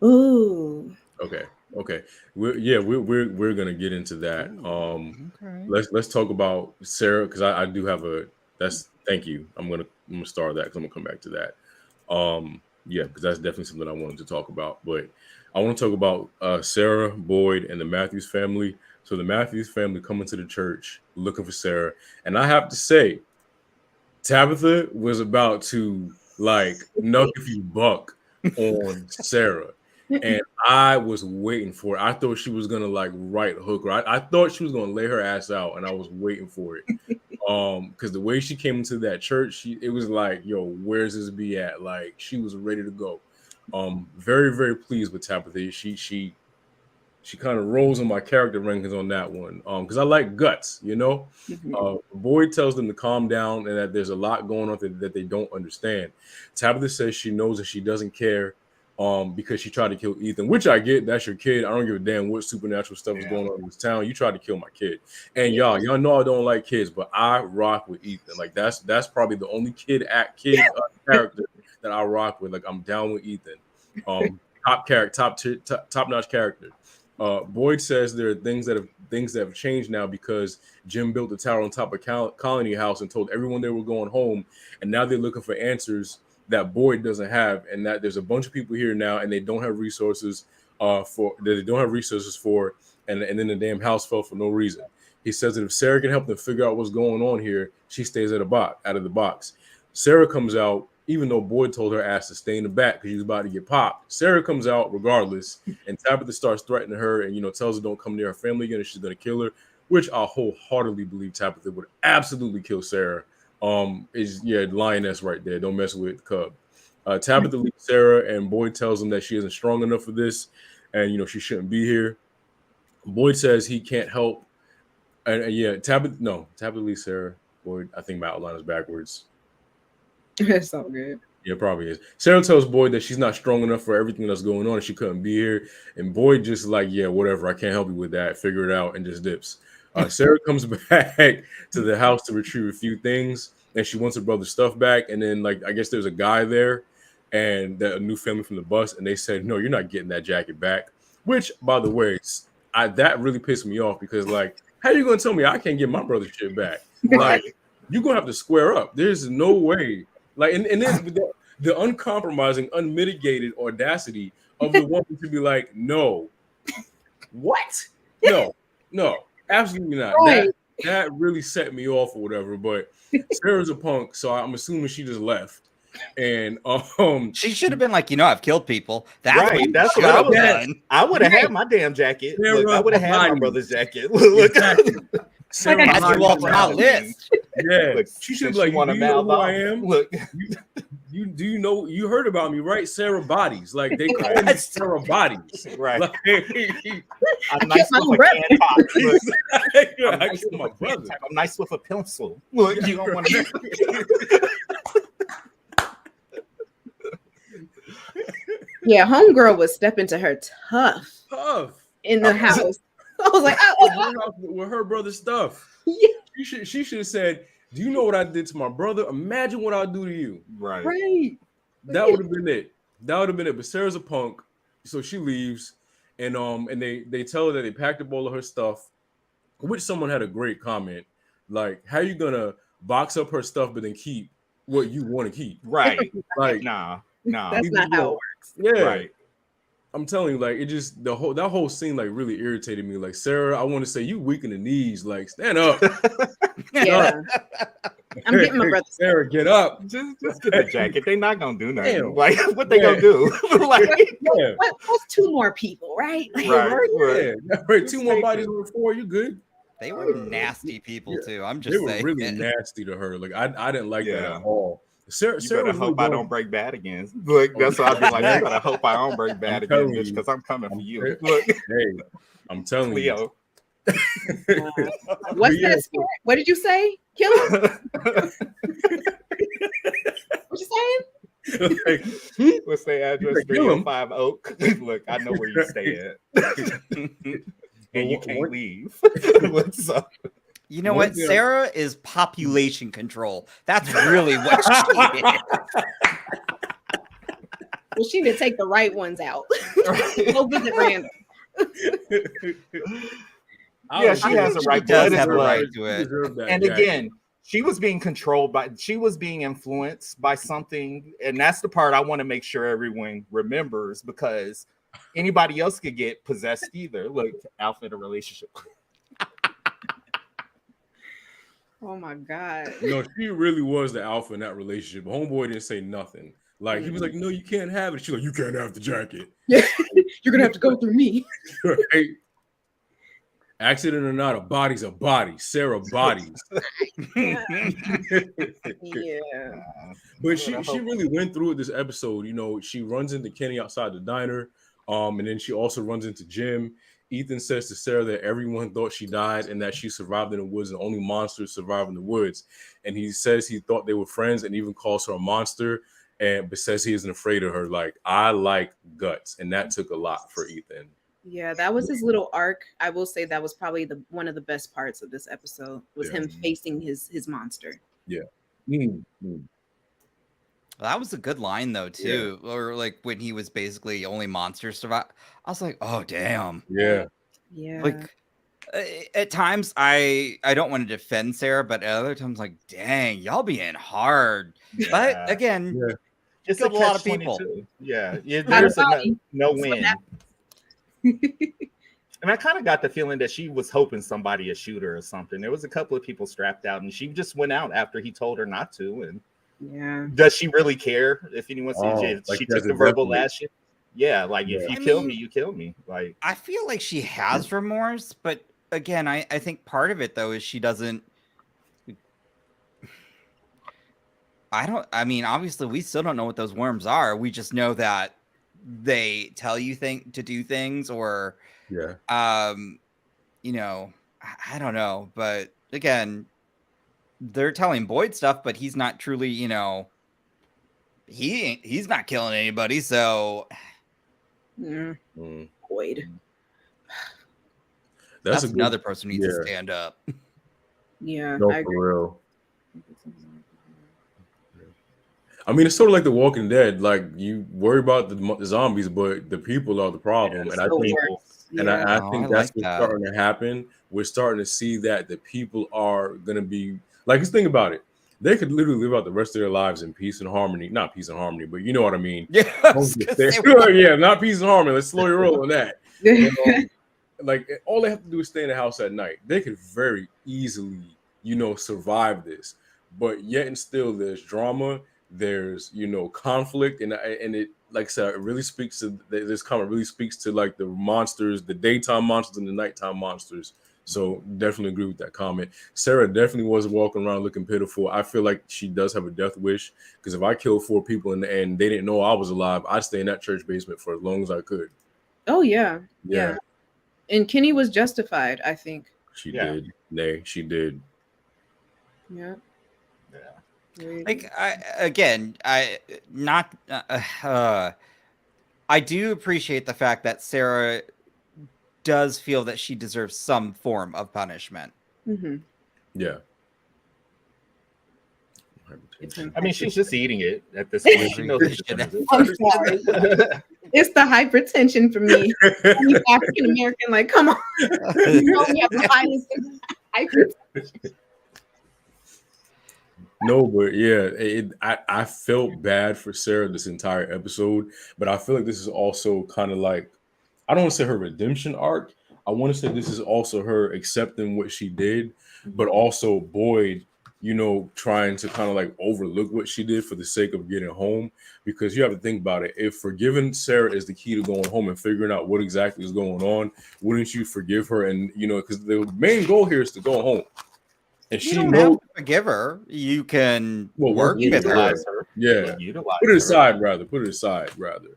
[SPEAKER 4] Ooh.
[SPEAKER 1] Okay. We're gonna get into that. Let's talk about Sarah, because I do have thank you. I'm gonna start that because I'm gonna come back to that. Because that's definitely something I wanted to talk about. But I want to talk about Sarah, Boyd, and the Matthews family. So the Matthews family coming to the church looking for Sarah, and I have to say, Tabitha was about to like knuck if you buck on Sarah. And I was waiting for it. I thought she was gonna like right hook her. I thought she was gonna lay her ass out, and I was waiting for it. Because the way she came into that church, it was like, yo, where's this be at? Like, she was ready to go. Very, very pleased with Tabitha. She kind of rolls on my character rankings on that one. Because I like guts, Boyd tells them to calm down and that there's a lot going on that they don't understand. Tabitha says she knows that she doesn't care. Because she tried to kill Ethan, which I get. That's your kid. I don't give a damn what supernatural stuff is going on in this town. You tried to kill my kid, and y'all know I don't like kids, but I rock with Ethan. Like that's probably the only kid character that I rock with. Like, I'm down with Ethan. Top notch character. Boyd says there are things that have changed now because Jim built the tower on top of Colony House and told everyone they were going home, and now they're looking for answers that Boyd doesn't have, and that there's a bunch of people here now and they don't have resources for, and then the damn house fell for no reason. He says that if Sarah can help them figure out what's going on here, she stays out of the box. Sarah comes out, even though Boyd told her ass to stay in the back because she was about to get popped. Sarah comes out regardless, and Tabitha starts threatening her and tells her don't come near her family again and she's gonna kill her, which I wholeheartedly believe Tabitha would absolutely kill Sarah. Lioness right there. Don't mess with Cub. Tabitha leaves Sarah, and Boyd tells him that she isn't strong enough for this, and she shouldn't be here. Boyd says he can't help, and Tabitha leaves Sarah. Boyd, I think my outline is backwards.
[SPEAKER 4] It's all good.
[SPEAKER 1] Yeah, it probably is. Sarah tells Boyd that she's not strong enough for everything that's going on and she couldn't be here. And Boyd just like, yeah, whatever. I can't help you with that. Figure it out and just dips. Sarah comes back to the house to retrieve a few things and she wants her brother's stuff back. And then, like, I guess there's a guy there and a new family from the bus. And they said, no, you're not getting that jacket back. Which, by the way, that really pissed me off because, like, how are you going to tell me I can't get my brother's shit back?
[SPEAKER 3] Right.
[SPEAKER 1] Like, you're going to have to square up. There's no way. Like, and then the uncompromising, unmitigated audacity of the woman to be like, no. What? No, absolutely not.
[SPEAKER 4] Right.
[SPEAKER 1] That really set me off or whatever. But Sarah's a punk, so I'm assuming she just left. And
[SPEAKER 2] She should have been like, I've killed people. That's
[SPEAKER 3] Right,
[SPEAKER 2] what
[SPEAKER 3] that's
[SPEAKER 2] should
[SPEAKER 3] what I
[SPEAKER 2] have
[SPEAKER 3] was
[SPEAKER 2] done.
[SPEAKER 3] I would have had my damn jacket.
[SPEAKER 1] Sarah
[SPEAKER 3] Look, I would have had my
[SPEAKER 1] Biden.
[SPEAKER 3] brother's jacket. Look,
[SPEAKER 1] exactly.
[SPEAKER 4] Like I
[SPEAKER 2] That's
[SPEAKER 1] Sarah
[SPEAKER 2] you off
[SPEAKER 1] Biden.
[SPEAKER 2] my list.
[SPEAKER 1] Yeah,
[SPEAKER 3] look,
[SPEAKER 1] she should
[SPEAKER 3] since
[SPEAKER 1] be like,
[SPEAKER 3] you want
[SPEAKER 1] do
[SPEAKER 3] to
[SPEAKER 1] you know
[SPEAKER 3] mouth
[SPEAKER 1] who I
[SPEAKER 3] off.
[SPEAKER 1] am?
[SPEAKER 3] Look,
[SPEAKER 1] You know you heard about me, right? Sarah Bodies, like they call me
[SPEAKER 2] That's-
[SPEAKER 1] Sarah Bodies.
[SPEAKER 3] right.
[SPEAKER 1] Like,
[SPEAKER 3] I'm nice
[SPEAKER 4] my
[SPEAKER 3] with a
[SPEAKER 4] brother.
[SPEAKER 3] can pop. Look, I'm
[SPEAKER 1] I
[SPEAKER 3] nice
[SPEAKER 1] killed
[SPEAKER 3] with
[SPEAKER 1] my
[SPEAKER 3] a can
[SPEAKER 1] brother.
[SPEAKER 3] tap. I'm nice with a pencil. Look, you don't want to.
[SPEAKER 4] Yeah, homegirl was stepping to her tough
[SPEAKER 1] Tough.
[SPEAKER 4] in the house. I was like, oh,
[SPEAKER 1] With her brother's stuff.
[SPEAKER 4] yeah,
[SPEAKER 1] She should have said, "Do you know what I did to my brother? Imagine what I'll do to you."
[SPEAKER 3] Right.
[SPEAKER 4] right.
[SPEAKER 1] That would have been it. That would have been it. But Sarah's a punk, so she leaves, and they tell her that they packed up all of her stuff. Which someone had a great comment, like, "How you gonna box up her stuff but then keep what you want to keep?"
[SPEAKER 3] Right.
[SPEAKER 1] Like,
[SPEAKER 3] Nah.
[SPEAKER 4] That's not how it works.
[SPEAKER 1] yeah.
[SPEAKER 3] Right.
[SPEAKER 1] I'm telling you, like, it just that whole scene like really irritated me. Like, Sarah, I want to say you weak in the knees, like stand up.
[SPEAKER 4] Yeah. I'm getting my brother's
[SPEAKER 1] Sarah, get up.
[SPEAKER 3] Just get the jacket. They're not gonna do nothing.
[SPEAKER 1] Damn.
[SPEAKER 3] Like what they gonna
[SPEAKER 1] Yeah.
[SPEAKER 3] do? Like
[SPEAKER 1] Yeah,
[SPEAKER 4] What's two more people, right? Like,
[SPEAKER 3] right.
[SPEAKER 1] yeah. Right.
[SPEAKER 3] Just
[SPEAKER 1] Two more
[SPEAKER 3] take
[SPEAKER 1] bodies
[SPEAKER 3] it.
[SPEAKER 1] over 4. You good?
[SPEAKER 2] They were nasty people too. I'm
[SPEAKER 1] They
[SPEAKER 2] just
[SPEAKER 1] were
[SPEAKER 2] saying.
[SPEAKER 1] really nasty to her. Like I didn't like that
[SPEAKER 3] Yeah.
[SPEAKER 1] at all. Sarah
[SPEAKER 3] You better
[SPEAKER 1] was
[SPEAKER 3] hope
[SPEAKER 1] really
[SPEAKER 3] I
[SPEAKER 1] going-
[SPEAKER 3] don't break bad again. Look, that's what I'd be like. You better hope I don't break bad again,
[SPEAKER 1] telling
[SPEAKER 3] bitch,
[SPEAKER 1] you.
[SPEAKER 3] because I'm coming for you.
[SPEAKER 1] Hey,
[SPEAKER 3] Look,
[SPEAKER 1] I'm telling
[SPEAKER 3] Leo.
[SPEAKER 4] What's
[SPEAKER 1] Yeah.
[SPEAKER 4] that spirit? What did you say? Kill him? What you saying?
[SPEAKER 1] you.
[SPEAKER 3] What's the address?
[SPEAKER 1] Like, kill him.
[SPEAKER 3] 305 Oak. Look, I know where you stay at. And you can't
[SPEAKER 1] What-
[SPEAKER 3] leave. What's up?
[SPEAKER 2] You know
[SPEAKER 1] What
[SPEAKER 2] what?
[SPEAKER 1] the-
[SPEAKER 2] Sarah is population control. That's really what she is.
[SPEAKER 4] Well, she need to take the right ones out. Go visit random.
[SPEAKER 3] Yeah, she has a right to
[SPEAKER 2] does
[SPEAKER 3] it.
[SPEAKER 2] have a
[SPEAKER 3] Blood.
[SPEAKER 2] right to it.
[SPEAKER 3] And again, she was being controlled by, she was being influenced by something. And that's the part I want to make sure everyone remembers, because anybody else could get possessed either. Look, Alpha in a relationship.
[SPEAKER 4] Oh my God.
[SPEAKER 1] No, she really was the alpha in that relationship. Homeboy didn't say nothing. Like he was like, "No, you can't have it." She's like, "You can't have the jacket."
[SPEAKER 4] You're gonna have to go through me.
[SPEAKER 1] Right? Accident or not, a body's a body. Sarah bodies.
[SPEAKER 4] Yeah.
[SPEAKER 1] But she really went through it this episode. You know, she runs into Kenny outside the diner, and then she also runs into Jim. Ethan says to Sarah that everyone thought she died and that she survived in the woods and only monsters survive in the woods. And he says he thought they were friends and even calls her a monster, but says he isn't afraid of her. Like, I like guts, and that took a lot for Ethan.
[SPEAKER 4] Yeah, that was his little arc. I will say that was probably one of the best parts of this episode was him facing his monster.
[SPEAKER 1] Yeah.
[SPEAKER 2] That was a good line though too. Or like when he was basically only monsters survive. I was like, oh damn.
[SPEAKER 1] Yeah.
[SPEAKER 4] Yeah.
[SPEAKER 2] Like at times I don't want to defend Sarah, but at other times like, dang, y'all being hard.
[SPEAKER 3] Yeah.
[SPEAKER 2] But again,
[SPEAKER 3] Just
[SPEAKER 2] killed a lot of people.
[SPEAKER 3] Yeah,
[SPEAKER 4] Not
[SPEAKER 3] there's
[SPEAKER 4] about
[SPEAKER 3] no
[SPEAKER 4] That's what
[SPEAKER 3] win. And I kind of got the feeling that she was hoping somebody would shoot her or something. There was a couple of people strapped out, and she just went out after he told her not to. And
[SPEAKER 4] Yeah.
[SPEAKER 3] does she really care if anyone sees
[SPEAKER 1] Oh,
[SPEAKER 3] it?
[SPEAKER 1] like
[SPEAKER 3] She
[SPEAKER 1] she has
[SPEAKER 3] took the
[SPEAKER 1] a
[SPEAKER 3] verbal
[SPEAKER 1] weapon.
[SPEAKER 3] lashing. Yeah, like if
[SPEAKER 1] Yeah.
[SPEAKER 3] you
[SPEAKER 2] I
[SPEAKER 3] kill
[SPEAKER 2] mean-
[SPEAKER 3] me, you kill me. Like
[SPEAKER 2] I feel like she has remorse, but again, I think part of it though is she doesn't. I mean, obviously, we still don't know what those worms are. We just know that they tell you to do things, or
[SPEAKER 1] Yeah.
[SPEAKER 2] you know, I don't know. But again, they're telling Boyd stuff, but he's not truly, he's not killing anybody, so
[SPEAKER 4] Mm,
[SPEAKER 1] Mm.
[SPEAKER 4] Boyd.
[SPEAKER 2] that's
[SPEAKER 1] a good-
[SPEAKER 2] another person who needs to
[SPEAKER 1] yeah.
[SPEAKER 2] stand up.
[SPEAKER 4] Yeah,
[SPEAKER 1] No,
[SPEAKER 4] I
[SPEAKER 1] for
[SPEAKER 4] agree.
[SPEAKER 1] real. I mean, it's sort of like The Walking Dead. Like you worry about the zombies, but the people are the problem. And I
[SPEAKER 4] The
[SPEAKER 1] think,
[SPEAKER 4] worst.
[SPEAKER 1] and
[SPEAKER 4] Yeah.
[SPEAKER 1] I
[SPEAKER 2] Oh,
[SPEAKER 1] think
[SPEAKER 2] I
[SPEAKER 1] that's
[SPEAKER 2] like
[SPEAKER 1] what's
[SPEAKER 2] that.
[SPEAKER 1] starting to happen. We're starting to see that the people are gonna be like. Just think about it. They could literally live out the rest of their lives in peace and harmony. Not peace and harmony, but you know what I mean.
[SPEAKER 2] Yeah, I was gonna say,
[SPEAKER 1] Yeah, not peace and harmony. Let's slow your roll on that. But, like all they have to do is stay in the house at night. They could very easily, survive this. But yet and still, there's drama. There's conflict, and it, like I said, it really speaks to this comment. Really speaks to like the monsters, the daytime monsters and the nighttime monsters. So definitely agree with that comment. Sarah definitely was walking around looking pitiful. I feel like she does have a death wish because if I killed 4 people and they didn't know I was alive, I'd stay in that church basement for as long as I could.
[SPEAKER 4] Oh yeah.
[SPEAKER 1] Yeah.
[SPEAKER 4] Yeah. And Kenny was justified, I think.
[SPEAKER 1] She
[SPEAKER 3] Yeah.
[SPEAKER 1] did. Nay, she did.
[SPEAKER 4] Yeah.
[SPEAKER 3] Yeah.
[SPEAKER 2] like I do appreciate the fact that Sarah does feel that she deserves some form of punishment.
[SPEAKER 4] Mm-hmm.
[SPEAKER 1] Yeah.
[SPEAKER 3] I mean, she's just eating it at this point. She knows she deserves it.
[SPEAKER 4] I'm sorry. It's the hypertension for me. I'm African American, like, come on. You know we have the highest hypertension.
[SPEAKER 1] No, but yeah, I felt bad for Sarah this entire episode, but I feel like this is also kind of like, I don't want to say her redemption arc. I want to say this is also her accepting what she did, but also Boyd, trying to kind of like overlook what she did for the sake of getting home. Because you have to think about it. If forgiving Sarah is the key to going home and figuring out what exactly is going on, wouldn't you forgive her? And because the main goal here is to go home. And
[SPEAKER 2] You
[SPEAKER 1] she
[SPEAKER 2] don't
[SPEAKER 1] knows.
[SPEAKER 2] have to forgive her. You can
[SPEAKER 1] Well,
[SPEAKER 2] work with her.
[SPEAKER 3] Utilize her.
[SPEAKER 1] Yeah.
[SPEAKER 3] Utilize
[SPEAKER 1] Put it
[SPEAKER 3] her.
[SPEAKER 1] aside, rather. Put it aside, rather.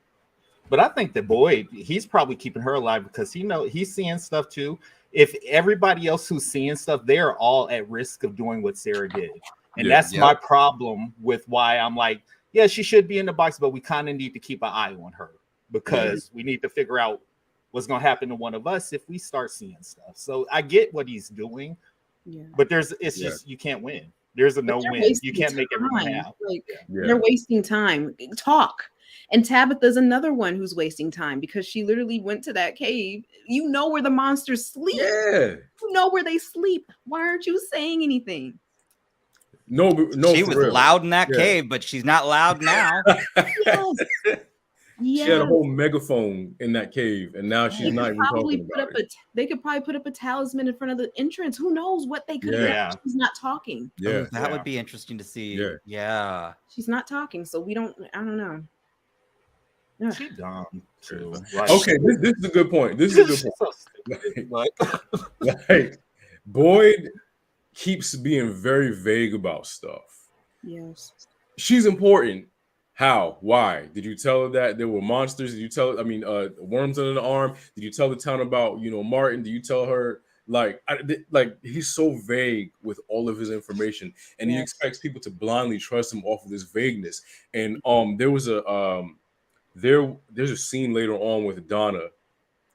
[SPEAKER 3] But I think that Boyd, he's probably keeping her alive because he's seeing stuff too. If everybody else who's seeing stuff, they're all at risk of doing what Sarah did. And
[SPEAKER 1] Yeah.
[SPEAKER 3] that's my problem with why I'm like, yeah, she should be in the box, but we kind of need to keep an eye on her because we need to figure out what's going to happen to one of us if we start seeing stuff. So I get what he's doing,
[SPEAKER 4] Yeah.
[SPEAKER 3] but just, you can't win. There's a no win. You can't make everyone happy.
[SPEAKER 4] Like,
[SPEAKER 1] Yeah.
[SPEAKER 4] they're wasting time. Talk. And Tabitha's another one who's wasting time because she literally went to that cave. You know where the monsters sleep.
[SPEAKER 1] Yeah.
[SPEAKER 4] You know where they sleep. Why aren't you saying anything?
[SPEAKER 1] No,
[SPEAKER 2] She
[SPEAKER 1] for
[SPEAKER 2] was
[SPEAKER 1] real.
[SPEAKER 2] loud in that
[SPEAKER 1] Yeah.
[SPEAKER 2] cave, but she's not loud now.
[SPEAKER 4] Yes.
[SPEAKER 1] She had a whole megaphone in that cave, and now she's not even talking about it.
[SPEAKER 4] They could probably put up a talisman in front of the entrance. Who knows what they could have
[SPEAKER 3] Yeah.
[SPEAKER 4] done? She's not talking.
[SPEAKER 1] Yeah.
[SPEAKER 2] That would be interesting to see.
[SPEAKER 1] Yeah.
[SPEAKER 2] Yeah.
[SPEAKER 4] She's not talking, so I don't know. Ugh.
[SPEAKER 3] She dumb too.
[SPEAKER 1] Okay, this is a good point. This is a good
[SPEAKER 3] She's
[SPEAKER 1] point.
[SPEAKER 3] so stupid.
[SPEAKER 1] Like, Boyd keeps being very vague about stuff.
[SPEAKER 4] Yes.
[SPEAKER 1] She's important. How? Why? Did you tell her that there were monsters? Did you tell? Worms under the arm. Did you tell the town about Martin? Did you tell her like he's so vague with all of his information, and he expects people to blindly trust him off of this vagueness. And there was there's a scene later on with Donna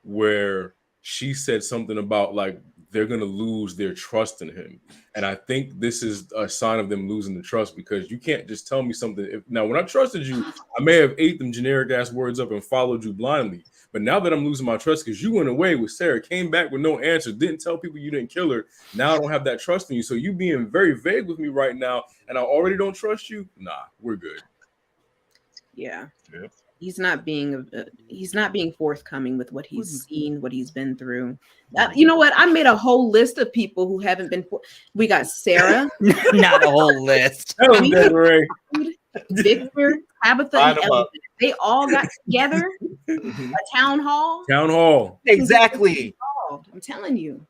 [SPEAKER 1] where she said something about like they're gonna lose their trust in him, and I think this is a sign of them losing the trust because you can't just tell me something. Now, when I trusted you, I may have ate them generic ass words up and followed you blindly, but now that I'm losing my trust because you went away with Sarah, came back with no answer, didn't tell people you didn't kill her. Now I don't have that trust in you, so you being very vague with me right now, and I already don't trust you. Nah, we're good.
[SPEAKER 4] Yeah.
[SPEAKER 3] Yeah.
[SPEAKER 4] He's not being forthcoming with what he's seen, what he's been through. You know what? I made a whole list of people who haven't been. We got Sarah,
[SPEAKER 2] Not a whole list.
[SPEAKER 4] Victor, Tabitha,
[SPEAKER 3] Line
[SPEAKER 4] and
[SPEAKER 3] 'em up.
[SPEAKER 4] Elvin. They all got together. A town hall.
[SPEAKER 1] Town hall.
[SPEAKER 3] Exactly.
[SPEAKER 4] I'm telling you.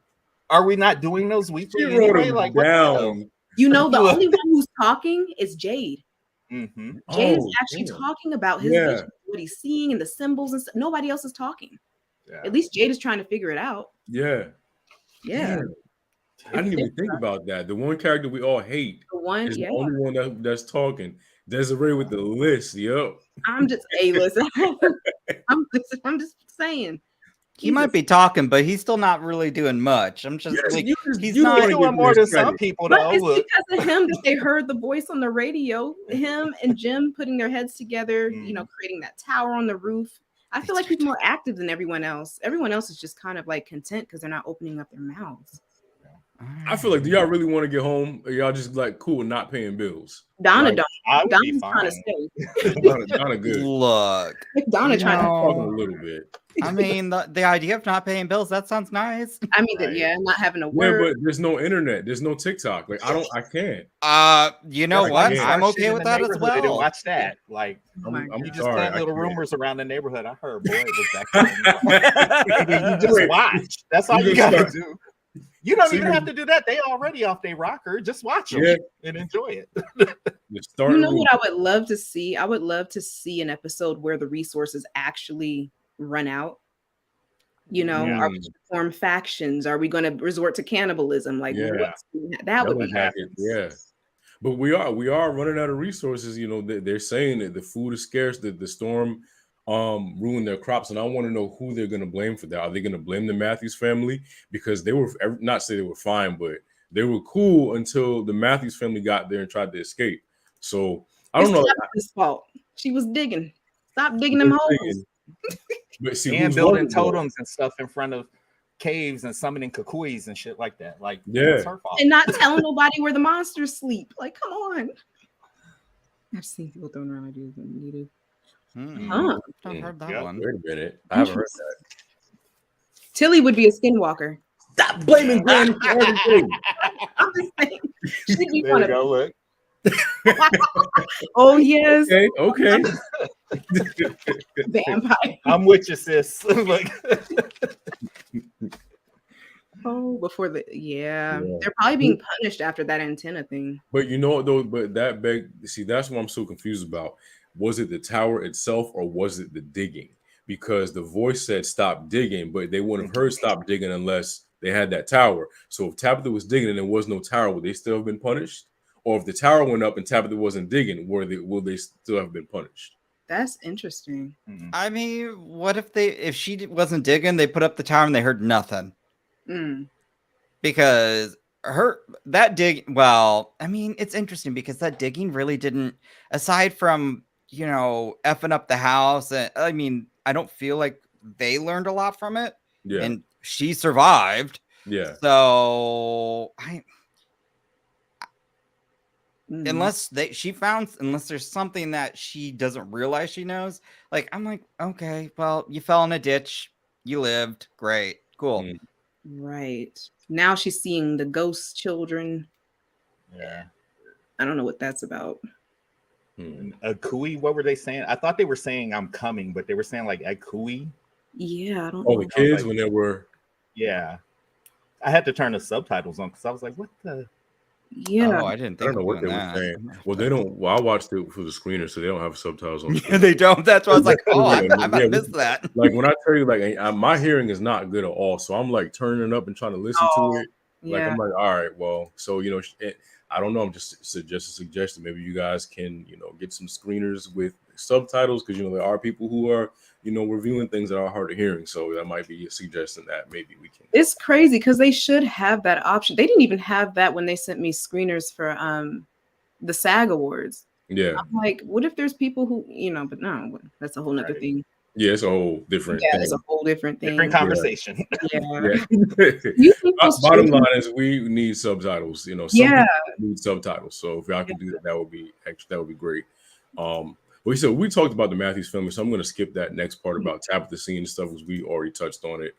[SPEAKER 3] Are we not doing those
[SPEAKER 1] She
[SPEAKER 3] weekly
[SPEAKER 1] wrote
[SPEAKER 3] anyway?
[SPEAKER 1] them
[SPEAKER 3] Like, what the hell?
[SPEAKER 1] down.
[SPEAKER 4] You know, the only one who's talking is Jade.
[SPEAKER 3] Mhm.
[SPEAKER 4] Jade is
[SPEAKER 1] Oh,
[SPEAKER 4] actually
[SPEAKER 1] damn.
[SPEAKER 4] talking about his
[SPEAKER 1] Yeah.
[SPEAKER 4] vision, what he's seeing, and the symbols and stuff. Nobody else is talking.
[SPEAKER 3] Yeah.
[SPEAKER 4] At least Jade is trying to figure it out.
[SPEAKER 1] Yeah.
[SPEAKER 4] Yeah.
[SPEAKER 1] Damn. I didn't even think about that. The one character we all hate
[SPEAKER 4] The one,
[SPEAKER 1] is
[SPEAKER 4] yeah.
[SPEAKER 1] the only one that's talking. Desiree with the list, yo.
[SPEAKER 4] I'm just listen. I'm just saying.
[SPEAKER 2] He might be talking, but he's still not really doing much. I'm just
[SPEAKER 1] Yes,
[SPEAKER 2] like,
[SPEAKER 1] he's
[SPEAKER 2] not
[SPEAKER 3] doing more than some people,
[SPEAKER 4] But
[SPEAKER 3] though.
[SPEAKER 4] it's because of him that they heard the voice on the radio. Him and Jim putting their heads together, creating that tower on the roof. I feel like he's more active than everyone else. Everyone else is just kind of like content because they're not opening up their mouths.
[SPEAKER 1] I feel like, do y'all really want to get home? Or y'all just like cool not paying bills?
[SPEAKER 4] Donna
[SPEAKER 1] Like,
[SPEAKER 4] don't.
[SPEAKER 3] I would be
[SPEAKER 4] Donna's trying to
[SPEAKER 3] fine.
[SPEAKER 4] stay.
[SPEAKER 1] Donna good.
[SPEAKER 2] Look,
[SPEAKER 4] Donna trying to
[SPEAKER 1] Talking a little bit.
[SPEAKER 2] I mean, the idea of not paying bills, that sounds nice.
[SPEAKER 4] I mean,
[SPEAKER 3] Right.
[SPEAKER 4] yeah, not having a
[SPEAKER 1] Yeah,
[SPEAKER 4] word.
[SPEAKER 1] but there's no internet. There's no TikTok. Like I can't.
[SPEAKER 2] You know
[SPEAKER 1] Yeah,
[SPEAKER 2] what?
[SPEAKER 1] yeah.
[SPEAKER 2] I'm
[SPEAKER 3] Start shit
[SPEAKER 2] okay
[SPEAKER 3] in
[SPEAKER 2] with
[SPEAKER 3] the
[SPEAKER 2] that as
[SPEAKER 3] neighborhood and
[SPEAKER 2] well.
[SPEAKER 3] watch that. Like,
[SPEAKER 4] Oh my
[SPEAKER 1] I'm
[SPEAKER 4] God.
[SPEAKER 3] you just
[SPEAKER 1] sorry,
[SPEAKER 3] plant
[SPEAKER 1] I
[SPEAKER 3] little
[SPEAKER 1] can't.
[SPEAKER 3] rumors around the neighborhood. I heard, boy, it was that. And then you just
[SPEAKER 1] Wait.
[SPEAKER 3] watch. That's all
[SPEAKER 1] You
[SPEAKER 3] you
[SPEAKER 1] gonna
[SPEAKER 3] gotta
[SPEAKER 1] start-
[SPEAKER 3] do. You don't
[SPEAKER 1] So
[SPEAKER 3] even
[SPEAKER 1] you-
[SPEAKER 3] have to do that. They already off their rocker. Just watch them
[SPEAKER 1] Yeah.
[SPEAKER 3] and enjoy it.
[SPEAKER 1] Just start
[SPEAKER 4] You know
[SPEAKER 1] room.
[SPEAKER 4] what I would love to see? I would love to see an episode where the resources actually run out. You know, are we going to form factions? Are we going to resort to cannibalism? Like,
[SPEAKER 1] Yeah.
[SPEAKER 4] that would be
[SPEAKER 1] hack it. Yeah. But we are running out of resources. You know, they're saying that the food is scarce, that the storm ruined their crops, and I want to know who they're going to blame for that. Are they going to blame the Matthews family because they were not say they were fine, but they were cool until the Matthews family got there and tried to escape. So I don't know.
[SPEAKER 4] Tabitha's fault. She was digging. Stop digging them holes.
[SPEAKER 1] But see,
[SPEAKER 3] And
[SPEAKER 1] who's
[SPEAKER 3] building
[SPEAKER 1] wrong, though?
[SPEAKER 3] totems and stuff in front of caves and summoning kukuis and shit like that. Like,
[SPEAKER 1] Yeah.
[SPEAKER 3] it's her fault.
[SPEAKER 4] And not telling nobody where the monsters sleep. Like, come on. I've seen people throwing around ideas when needed. Huh.
[SPEAKER 2] I've heard that
[SPEAKER 3] Yep.
[SPEAKER 2] one.
[SPEAKER 1] Wait a minute, I haven't heard that.
[SPEAKER 4] Tilly would be a skinwalker.
[SPEAKER 1] Stop blaming Granny for everything.
[SPEAKER 4] I'm just saying. She'd be
[SPEAKER 3] There
[SPEAKER 4] one
[SPEAKER 3] you
[SPEAKER 4] of
[SPEAKER 3] go.
[SPEAKER 4] them.
[SPEAKER 3] Look.
[SPEAKER 4] Oh, yes.
[SPEAKER 1] Okay.
[SPEAKER 4] Vampire.
[SPEAKER 3] I'm with you, sis. Like,
[SPEAKER 4] Oh, before
[SPEAKER 1] Yeah.
[SPEAKER 4] they're probably being punished after that antenna thing.
[SPEAKER 1] But you know what though? But that that's what I'm so confused about. Was it the tower itself or was it the digging? Because the voice said stop digging, but they wouldn't have heard stop digging unless they had that tower. So if Tabitha was digging and there was no tower, would they still have been punished? Or if the tower went up and Tabitha wasn't digging, will they still have been punished?
[SPEAKER 4] That's interesting.
[SPEAKER 2] I mean, what if she wasn't digging, they put up the tower and they heard nothing? Because well, I mean, it's interesting because that digging really didn't, aside from, effing up the house. And I mean, I don't feel like they learned a lot from it.
[SPEAKER 1] Yeah.
[SPEAKER 2] And she survived.
[SPEAKER 1] Yeah.
[SPEAKER 2] So unless there's something that she doesn't realize she knows, like, I'm like, okay, well, you fell in a ditch, you lived, great, cool.
[SPEAKER 4] Right. Now she's seeing the ghost children.
[SPEAKER 3] yeah.
[SPEAKER 4] I don't know what that's about.
[SPEAKER 3] A kui, what were they saying? I thought they were saying I'm coming, but they were saying like a kui.
[SPEAKER 4] Yeah, I don't
[SPEAKER 1] Oh,
[SPEAKER 4] know.
[SPEAKER 1] the kids
[SPEAKER 3] like-
[SPEAKER 1] when they were.
[SPEAKER 3] Yeah. I had to turn the subtitles on because I was like, what the?
[SPEAKER 4] Yeah.
[SPEAKER 2] Oh, I didn't
[SPEAKER 1] I
[SPEAKER 2] think
[SPEAKER 1] don't know
[SPEAKER 2] of
[SPEAKER 1] what they
[SPEAKER 2] doing
[SPEAKER 1] were
[SPEAKER 2] that.
[SPEAKER 1] saying. Well, they don't. Well, I watched it for the screener, so they don't have subtitles on.
[SPEAKER 2] Yeah, they don't. That's why I was like, oh, I
[SPEAKER 1] Yeah,
[SPEAKER 2] might missed that.
[SPEAKER 1] Like when I tell you, like my hearing is not good at all, so I'm like turning it up and trying to listen to it. Like
[SPEAKER 4] Yeah.
[SPEAKER 1] I'm like, all right, well, so I don't know. I'm just a suggestion. Maybe you guys can, get some screeners with subtitles because there are people who are, reviewing things that are hard of hearing. So that might be a suggestion that maybe we can.
[SPEAKER 4] It's crazy because they should have that option. They didn't even have that when they sent me screeners for the SAG Awards.
[SPEAKER 1] Yeah,
[SPEAKER 4] I'm like, what if there's people who, but no, that's a whole nother
[SPEAKER 3] Right.
[SPEAKER 4] thing.
[SPEAKER 1] yeah, it's a whole different
[SPEAKER 4] Yeah,
[SPEAKER 1] thing.
[SPEAKER 4] it's a whole different thing.
[SPEAKER 3] Different conversation.
[SPEAKER 4] Yeah.
[SPEAKER 1] Yeah.
[SPEAKER 4] You think those
[SPEAKER 1] Bottom
[SPEAKER 4] children-
[SPEAKER 1] line is we need subtitles. Some
[SPEAKER 4] Yeah.
[SPEAKER 1] people need subtitles. So if y'all can do that, that would be great. So we talked about the Matthews family, so I'm going to skip that next part about Tabitha seeing stuff because we already touched on it.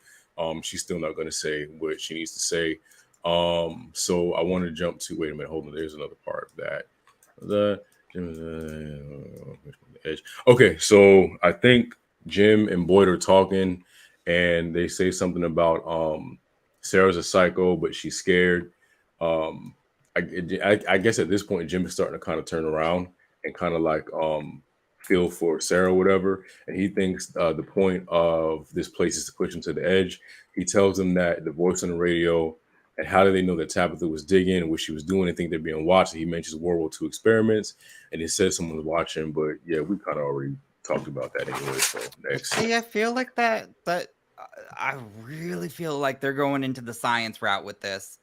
[SPEAKER 1] She's still not going to say what she needs to say. So I want to jump to. Wait a minute, hold on. There's another part that the edge. Okay, so I think Jim and Boyd are talking, and they say something about Sarah's a psycho, but she's scared. I guess at this point, Jim is starting to kind of turn around and kind of like feel for Sarah, or whatever. And he thinks the point of this place is to push him to the edge. He tells him that the voice on the radio And how do they know that Tabitha was digging and what she was doing and think they're being watched? He mentions World War II experiments, and he says someone was watching. But yeah, we kind of already talked about that anyway. So next.
[SPEAKER 2] See, I feel like I really feel like they're going into the science route with this.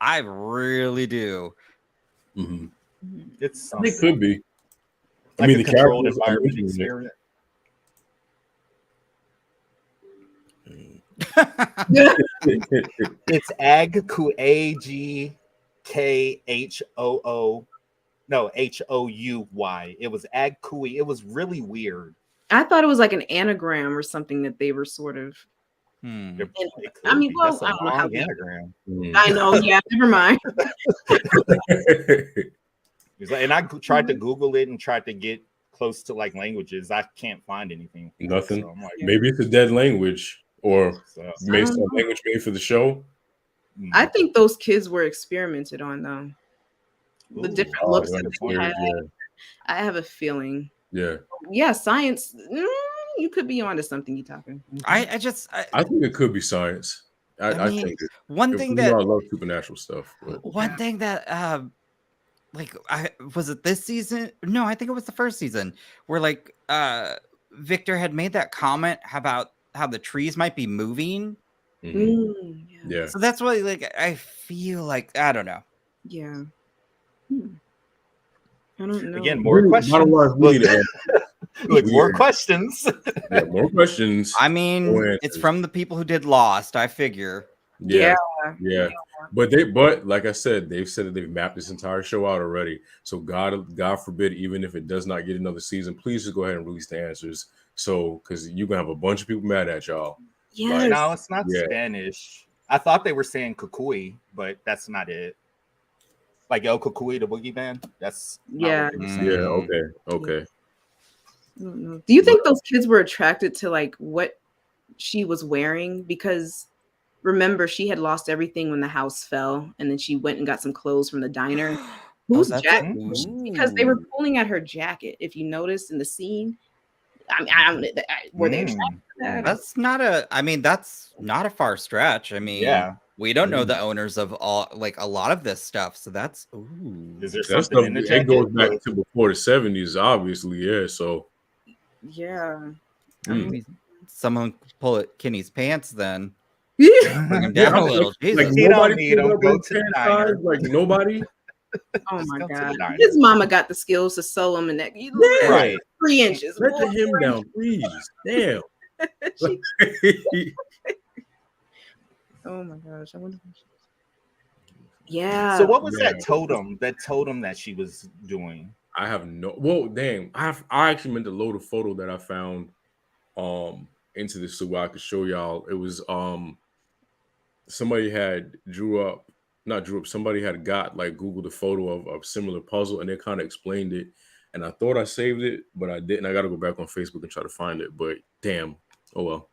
[SPEAKER 2] I really do.
[SPEAKER 1] Mm-hmm.
[SPEAKER 3] It's
[SPEAKER 1] It could be. I
[SPEAKER 3] like
[SPEAKER 1] mean,
[SPEAKER 3] a
[SPEAKER 1] the
[SPEAKER 3] controlled
[SPEAKER 1] characters are
[SPEAKER 3] environment
[SPEAKER 1] mentioning it.
[SPEAKER 3] experiment. It's AGKHOO. No, HOUY. It was Agkui. It was really weird.
[SPEAKER 4] I thought it was like an anagram or something that they were sort of.
[SPEAKER 3] It could
[SPEAKER 4] I mean,
[SPEAKER 3] be.
[SPEAKER 4] well,
[SPEAKER 3] That's a
[SPEAKER 4] I don't know how
[SPEAKER 3] long
[SPEAKER 4] they-
[SPEAKER 3] anagram.
[SPEAKER 4] I know. Yeah, never mind.
[SPEAKER 3] It's like- And I tried to Google it and tried to get close to like languages. I can't find anything.
[SPEAKER 1] Nothing.
[SPEAKER 3] So I'm like,
[SPEAKER 1] Maybe it's a dead language or
[SPEAKER 3] so,
[SPEAKER 1] maybe
[SPEAKER 4] I
[SPEAKER 1] some
[SPEAKER 4] don't know.
[SPEAKER 1] language made for the show.
[SPEAKER 4] I think those kids were experimented on, though. The
[SPEAKER 3] Ooh.
[SPEAKER 4] different
[SPEAKER 1] Oh,
[SPEAKER 4] looks
[SPEAKER 1] yeah,
[SPEAKER 4] that
[SPEAKER 1] it's
[SPEAKER 4] they
[SPEAKER 1] weird,
[SPEAKER 4] had.
[SPEAKER 1] yeah.
[SPEAKER 4] I have a feeling.
[SPEAKER 1] Yeah.
[SPEAKER 4] Yeah, science. You could be onto something. You talking?
[SPEAKER 2] I
[SPEAKER 1] think it could be science. I
[SPEAKER 2] mean,
[SPEAKER 1] think it,
[SPEAKER 2] one
[SPEAKER 1] if-
[SPEAKER 2] thing
[SPEAKER 1] you
[SPEAKER 2] that
[SPEAKER 1] know, I love supernatural stuff. But
[SPEAKER 2] one thing that like was it this season? No, I think it was the first season where like Victor had made that comment about how the trees might be moving.
[SPEAKER 1] mhm.
[SPEAKER 4] Yeah.
[SPEAKER 1] Yeah.
[SPEAKER 2] So that's why like I feel like I don't know.
[SPEAKER 4] Yeah. I don't know.
[SPEAKER 3] Again, more questions.
[SPEAKER 1] Bottom line, we need
[SPEAKER 3] Look,
[SPEAKER 1] answers.
[SPEAKER 3] look, more
[SPEAKER 1] Weird.
[SPEAKER 3] questions.
[SPEAKER 1] Yeah, more questions.
[SPEAKER 2] I mean,
[SPEAKER 1] more
[SPEAKER 2] it's
[SPEAKER 1] answers.
[SPEAKER 2] from the people who did Lost, I figure.
[SPEAKER 1] Yeah. But like I said, they've said that they've mapped this entire show out already. So God forbid, even if it does not get another season, please just go ahead and release the answers. So because you're gonna have a bunch of people mad at y'all.
[SPEAKER 4] Yes.
[SPEAKER 3] No, it's not
[SPEAKER 1] Yeah.
[SPEAKER 3] Spanish. I thought they were saying Kukui, but that's not it. Like El Kukui, the boogeyman. That's not
[SPEAKER 4] Yeah.
[SPEAKER 3] what they were
[SPEAKER 1] Yeah.
[SPEAKER 3] saying.
[SPEAKER 1] Okay.
[SPEAKER 4] I don't know. Do you think those kids were attracted to like what she was wearing? Because remember, she had lost everything when the house fell, and then she went and got some clothes from the diner. Whose jacket? Because they were pulling at her jacket. If you noticed in the scene, I mean, were they attracted to that?
[SPEAKER 2] That's not a. I mean, that's not a far stretch. I mean,
[SPEAKER 3] Yeah.
[SPEAKER 2] we don't know the owners of all like a lot of this stuff, so that's
[SPEAKER 3] Is there
[SPEAKER 1] That
[SPEAKER 3] something
[SPEAKER 1] stuff
[SPEAKER 3] in the
[SPEAKER 1] it
[SPEAKER 3] jacket?
[SPEAKER 1] goes back to before the 70s, obviously. Yeah. So
[SPEAKER 4] Yeah.
[SPEAKER 2] someone pull at Kenny's pants, then
[SPEAKER 4] Yeah.
[SPEAKER 2] bring him down a little. Jesus.
[SPEAKER 1] like
[SPEAKER 3] You don't
[SPEAKER 1] nobody
[SPEAKER 3] need 'em,
[SPEAKER 1] pulled up
[SPEAKER 3] go
[SPEAKER 1] his
[SPEAKER 3] to the
[SPEAKER 1] pants
[SPEAKER 3] diner.
[SPEAKER 1] size, like nobody.
[SPEAKER 4] Oh
[SPEAKER 3] Just
[SPEAKER 4] my
[SPEAKER 3] go to the
[SPEAKER 4] god.
[SPEAKER 3] diner.
[SPEAKER 4] His mama got the skills to sew him and that.
[SPEAKER 1] Yeah.
[SPEAKER 3] Right.
[SPEAKER 4] 3 inches.
[SPEAKER 1] Let the hem down, please. Damn.
[SPEAKER 4] Oh my gosh. I wonder. Yeah.
[SPEAKER 3] So what was
[SPEAKER 1] Yeah.
[SPEAKER 3] that totem? That totem that she was doing?
[SPEAKER 1] I have no. Well, dang. I actually meant to load a photo that I found into this so I could show y'all. It was somebody had somebody had got like Googled a photo of a similar puzzle and they kind of explained it. And I thought I saved it, but I didn't. I got to go back on Facebook and try to find it. But damn, oh well.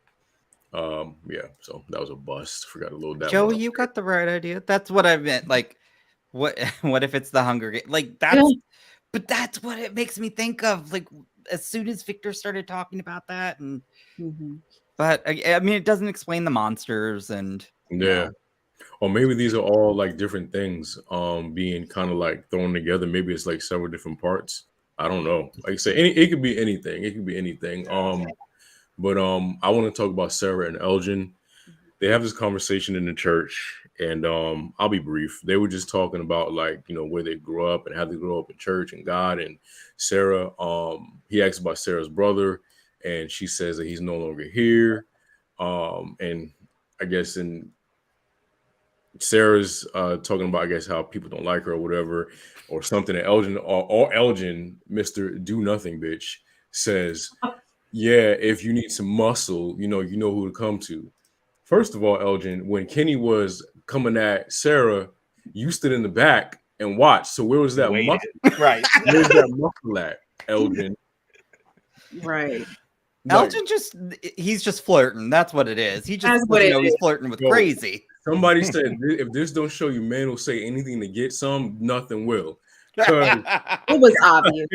[SPEAKER 1] Yeah. So that was a bust. Forgot to load that.
[SPEAKER 2] Joey,
[SPEAKER 1] one up.
[SPEAKER 2] you got the right idea. That's what I meant. Like, what? What if it's the Hunger Games? Like but that's what it makes me think of. Like, as soon as Victor started talking about that, and but I mean, it doesn't explain the monsters and
[SPEAKER 1] Yeah. Or maybe these are all like different things being kind of like thrown together. Maybe it's like several different parts. I don't know. Like I said, it could be anything. It could be anything. But I want to talk about Sara and Elgin. They have this conversation in the church, and I'll be brief. They were just talking about like, you know, where they grew up and how they grew up in church and God. And Sara, he asks about Sarah's brother, and she says that he's no longer here. And I guess in Sarah's talking about, I guess, how people don't like her or whatever, or something. And Elgin, Mr. Do Nothing bitch, says, yeah, if you need some muscle, you know who to come to. First of all, Elgin, when Kenny was coming at Sara, you stood in the back and watched. So where was that muscle?
[SPEAKER 3] Right.
[SPEAKER 1] Where's that muscle at, Elgin?
[SPEAKER 4] Right.
[SPEAKER 2] Elgin he's just flirting. That's what it is. He just he's flirting with Crazy.
[SPEAKER 1] Somebody said if this don't show you man will say anything to get some, nothing will. It
[SPEAKER 4] was obvious.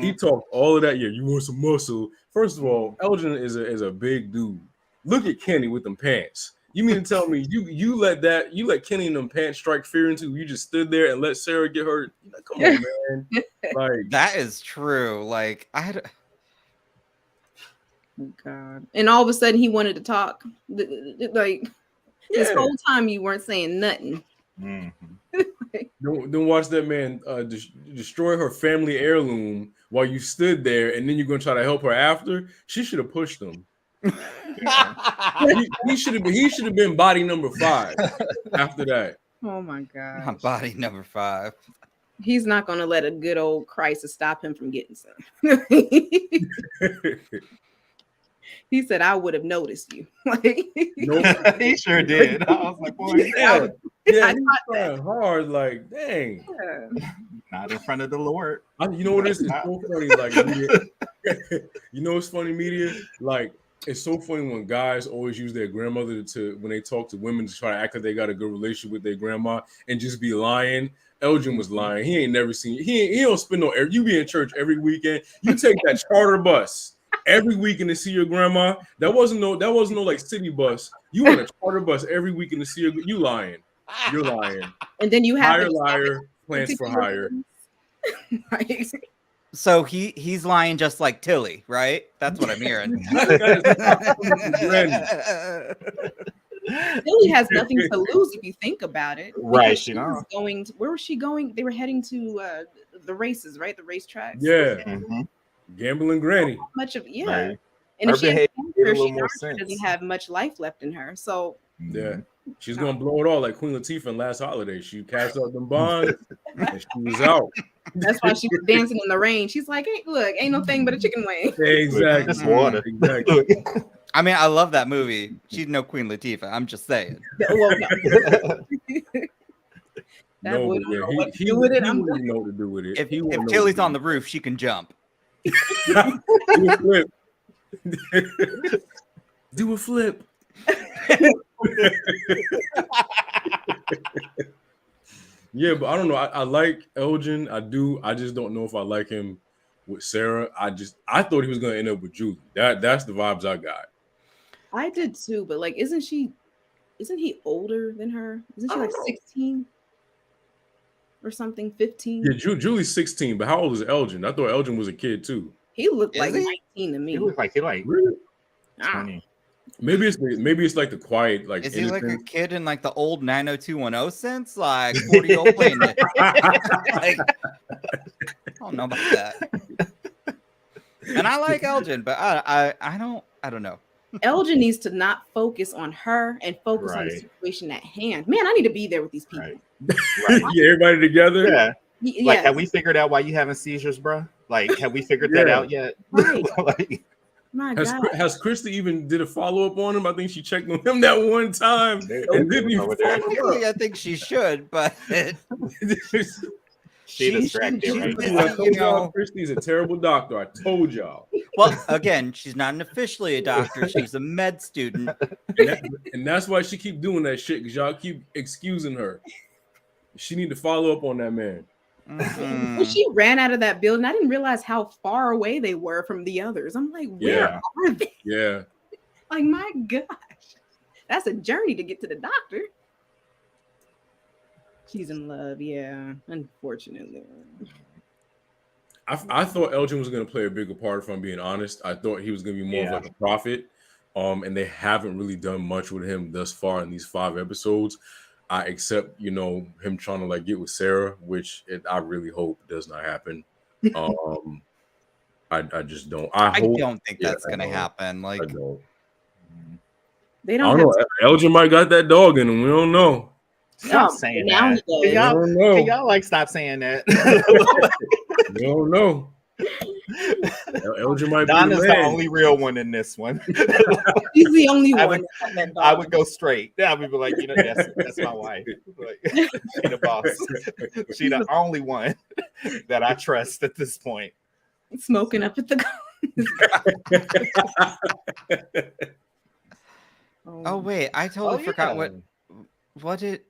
[SPEAKER 1] He talked all of that. Yeah, you want some muscle. First of all, Elgin is a big dude. Look at Kenny with them pants. You mean to tell me you let Kenny and them pants strike fear into you? Just stood there and let Sara get hurt? Like, come on, man. Like
[SPEAKER 2] That is true. Like I had.
[SPEAKER 4] Oh, God. And all of a sudden he wanted to talk. Like this
[SPEAKER 1] yeah.
[SPEAKER 4] whole time you weren't saying nothing.
[SPEAKER 1] Don't watch that man destroy her family heirloom while you stood there, and then you're gonna try to help her after. She should have pushed him. He should have been body number 5 after that.
[SPEAKER 4] Oh my God.
[SPEAKER 2] My body number 5.
[SPEAKER 4] He's not gonna let a good old crisis stop him from getting some. He said, "I would have noticed you." Like,
[SPEAKER 1] Nope.
[SPEAKER 3] He sure did. I was like, boy,
[SPEAKER 1] Yeah,
[SPEAKER 4] I
[SPEAKER 1] he
[SPEAKER 4] thought
[SPEAKER 1] was trying hard. Like, dang.
[SPEAKER 3] not in front of the Lord.
[SPEAKER 1] You know what it is? It's so funny. Like, media, you know, it's funny, media. Like, it's so funny when guys always use their grandmother when they talk to women to try to act like they got a good relationship with their grandma and just be lying. Elgin was lying. He ain't never seen. He don't spend no. You be in church every weekend. You take that charter bus every weekend to see your grandma. That wasn't no like city bus. You on a charter bus every weekend to see her. You lying. You're lying.
[SPEAKER 4] And then you have
[SPEAKER 1] liar, plans for hire.
[SPEAKER 4] Right.
[SPEAKER 2] So he's lying just like Tilly, right? That's what I'm hearing.
[SPEAKER 4] Tilly has nothing to lose if you think about it.
[SPEAKER 3] Right,
[SPEAKER 4] She was going to, where was she going? They were heading to the races, right? The racetracks.
[SPEAKER 1] Yeah. Gambling granny.
[SPEAKER 4] Much of
[SPEAKER 3] Right.
[SPEAKER 4] And
[SPEAKER 3] Her
[SPEAKER 4] if she has
[SPEAKER 3] behavior
[SPEAKER 4] cancer,
[SPEAKER 3] made a little
[SPEAKER 4] she
[SPEAKER 3] more
[SPEAKER 4] doesn't
[SPEAKER 3] sense.
[SPEAKER 4] have much life left in her. So
[SPEAKER 1] Yeah. She's gonna blow it all like Queen Latifah in Last Holiday. She cashed out them bonds and she was out.
[SPEAKER 4] that's why she was dancing in the rain. She's like, "Hey, look, ain't no thing but a chicken wing."
[SPEAKER 1] Exactly.
[SPEAKER 3] Just water.
[SPEAKER 1] Exactly.
[SPEAKER 2] I mean, I love that movie. She's no Queen Latifah. I'm just saying.
[SPEAKER 4] Well, no. That
[SPEAKER 1] No,
[SPEAKER 4] boy
[SPEAKER 1] but
[SPEAKER 4] don't
[SPEAKER 1] yeah,
[SPEAKER 4] know what to
[SPEAKER 1] he
[SPEAKER 4] do with it.
[SPEAKER 1] wouldn't know what to do with it.
[SPEAKER 2] If
[SPEAKER 1] He wouldn't know
[SPEAKER 2] Tilly's
[SPEAKER 1] what
[SPEAKER 2] on the roof, she can jump.
[SPEAKER 1] to do a flip. Do a flip. Yeah, but I don't know. I like Elgin. I do. I just don't know if I like him with Sara. I thought he was gonna end up with Julie. That's the vibes I got.
[SPEAKER 4] I did too, but like, isn't he older than her? Isn't she
[SPEAKER 1] I
[SPEAKER 4] like
[SPEAKER 1] don't know.
[SPEAKER 4] 16 or something? 15?
[SPEAKER 1] Yeah, Julie's 16, but how old is Elgin? I thought Elgin was a kid too.
[SPEAKER 4] He looked
[SPEAKER 2] Is
[SPEAKER 4] like
[SPEAKER 2] he?
[SPEAKER 4] 19 to me.
[SPEAKER 3] He looked like
[SPEAKER 1] Really?
[SPEAKER 4] Ah.
[SPEAKER 3] 20.
[SPEAKER 1] Maybe it's like the quiet, like
[SPEAKER 2] Is he like a
[SPEAKER 1] innocence.
[SPEAKER 2] kid in like the old 90210 sense? Like 40-year-old playing it? Like, I don't know about that. And I like Elgin, but I don't know.
[SPEAKER 4] Elgin needs to not focus on her and focus on the
[SPEAKER 3] Right.
[SPEAKER 4] situation at hand. Man, I need to be there with these people.
[SPEAKER 3] Right. Right.
[SPEAKER 1] Yeah, everybody together.
[SPEAKER 3] Yeah.
[SPEAKER 4] Yeah,
[SPEAKER 3] Like, have we figured out why you having seizures, bro? Like, have we figured that
[SPEAKER 1] Yeah.
[SPEAKER 3] out yet?
[SPEAKER 4] Right.
[SPEAKER 3] Like,
[SPEAKER 4] My
[SPEAKER 1] Has
[SPEAKER 4] God.
[SPEAKER 1] has Christy even did a follow up on him? I think she checked on him that one time and didn't even
[SPEAKER 3] over there.
[SPEAKER 1] follow up.
[SPEAKER 2] Technically, I think she should, but
[SPEAKER 3] She distracted
[SPEAKER 2] she's
[SPEAKER 3] right
[SPEAKER 2] busy,
[SPEAKER 3] now.
[SPEAKER 1] I told
[SPEAKER 2] you
[SPEAKER 1] y'all
[SPEAKER 2] know.
[SPEAKER 1] Christy's a terrible doctor. I told y'all.
[SPEAKER 2] Well, again, she's not officially a doctor. She's a med student.
[SPEAKER 1] And that's why she keep doing that shit, because y'all keep excusing her. She need to follow up on that man.
[SPEAKER 4] When she ran out of that building, I didn't realize how far away they were from the others. I'm like, where are they?
[SPEAKER 1] Yeah.
[SPEAKER 4] Like, my gosh, that's a journey to get to the doctor. She's in love, yeah. Unfortunately,
[SPEAKER 1] I thought Elgin was going to play a bigger part, if I'm being honest. I thought he was going to be more of like a prophet. And they haven't really done much with him thus far in these 5 episodes. Except, you know, him trying to like get with Sara, which I really hope does not happen. I just don't. I
[SPEAKER 2] don't think that's
[SPEAKER 1] I
[SPEAKER 2] gonna
[SPEAKER 1] don't.
[SPEAKER 2] happen. Like,
[SPEAKER 1] I don't.
[SPEAKER 4] they
[SPEAKER 1] I
[SPEAKER 4] don't
[SPEAKER 1] don't
[SPEAKER 4] have.
[SPEAKER 1] know. Elgin might got that dog in him. We don't know.
[SPEAKER 3] Stop
[SPEAKER 4] No,
[SPEAKER 3] saying
[SPEAKER 4] now
[SPEAKER 3] that.
[SPEAKER 4] he does.
[SPEAKER 3] Can y'all,
[SPEAKER 1] don't know.
[SPEAKER 3] can y'all like stop saying that?
[SPEAKER 1] We don't know. Elgin might
[SPEAKER 3] Donna's
[SPEAKER 1] be
[SPEAKER 3] the
[SPEAKER 1] man.
[SPEAKER 3] only real one in this one.
[SPEAKER 4] He's the only
[SPEAKER 3] I
[SPEAKER 4] one.
[SPEAKER 3] would-
[SPEAKER 4] that had that
[SPEAKER 3] I
[SPEAKER 4] dog.
[SPEAKER 3] would go straight. I would be like, you know, that's my wife. Like, she the boss. She the only one that I trust at this point.
[SPEAKER 4] Smoking up at the.
[SPEAKER 2] oh wait, I totally forgot what did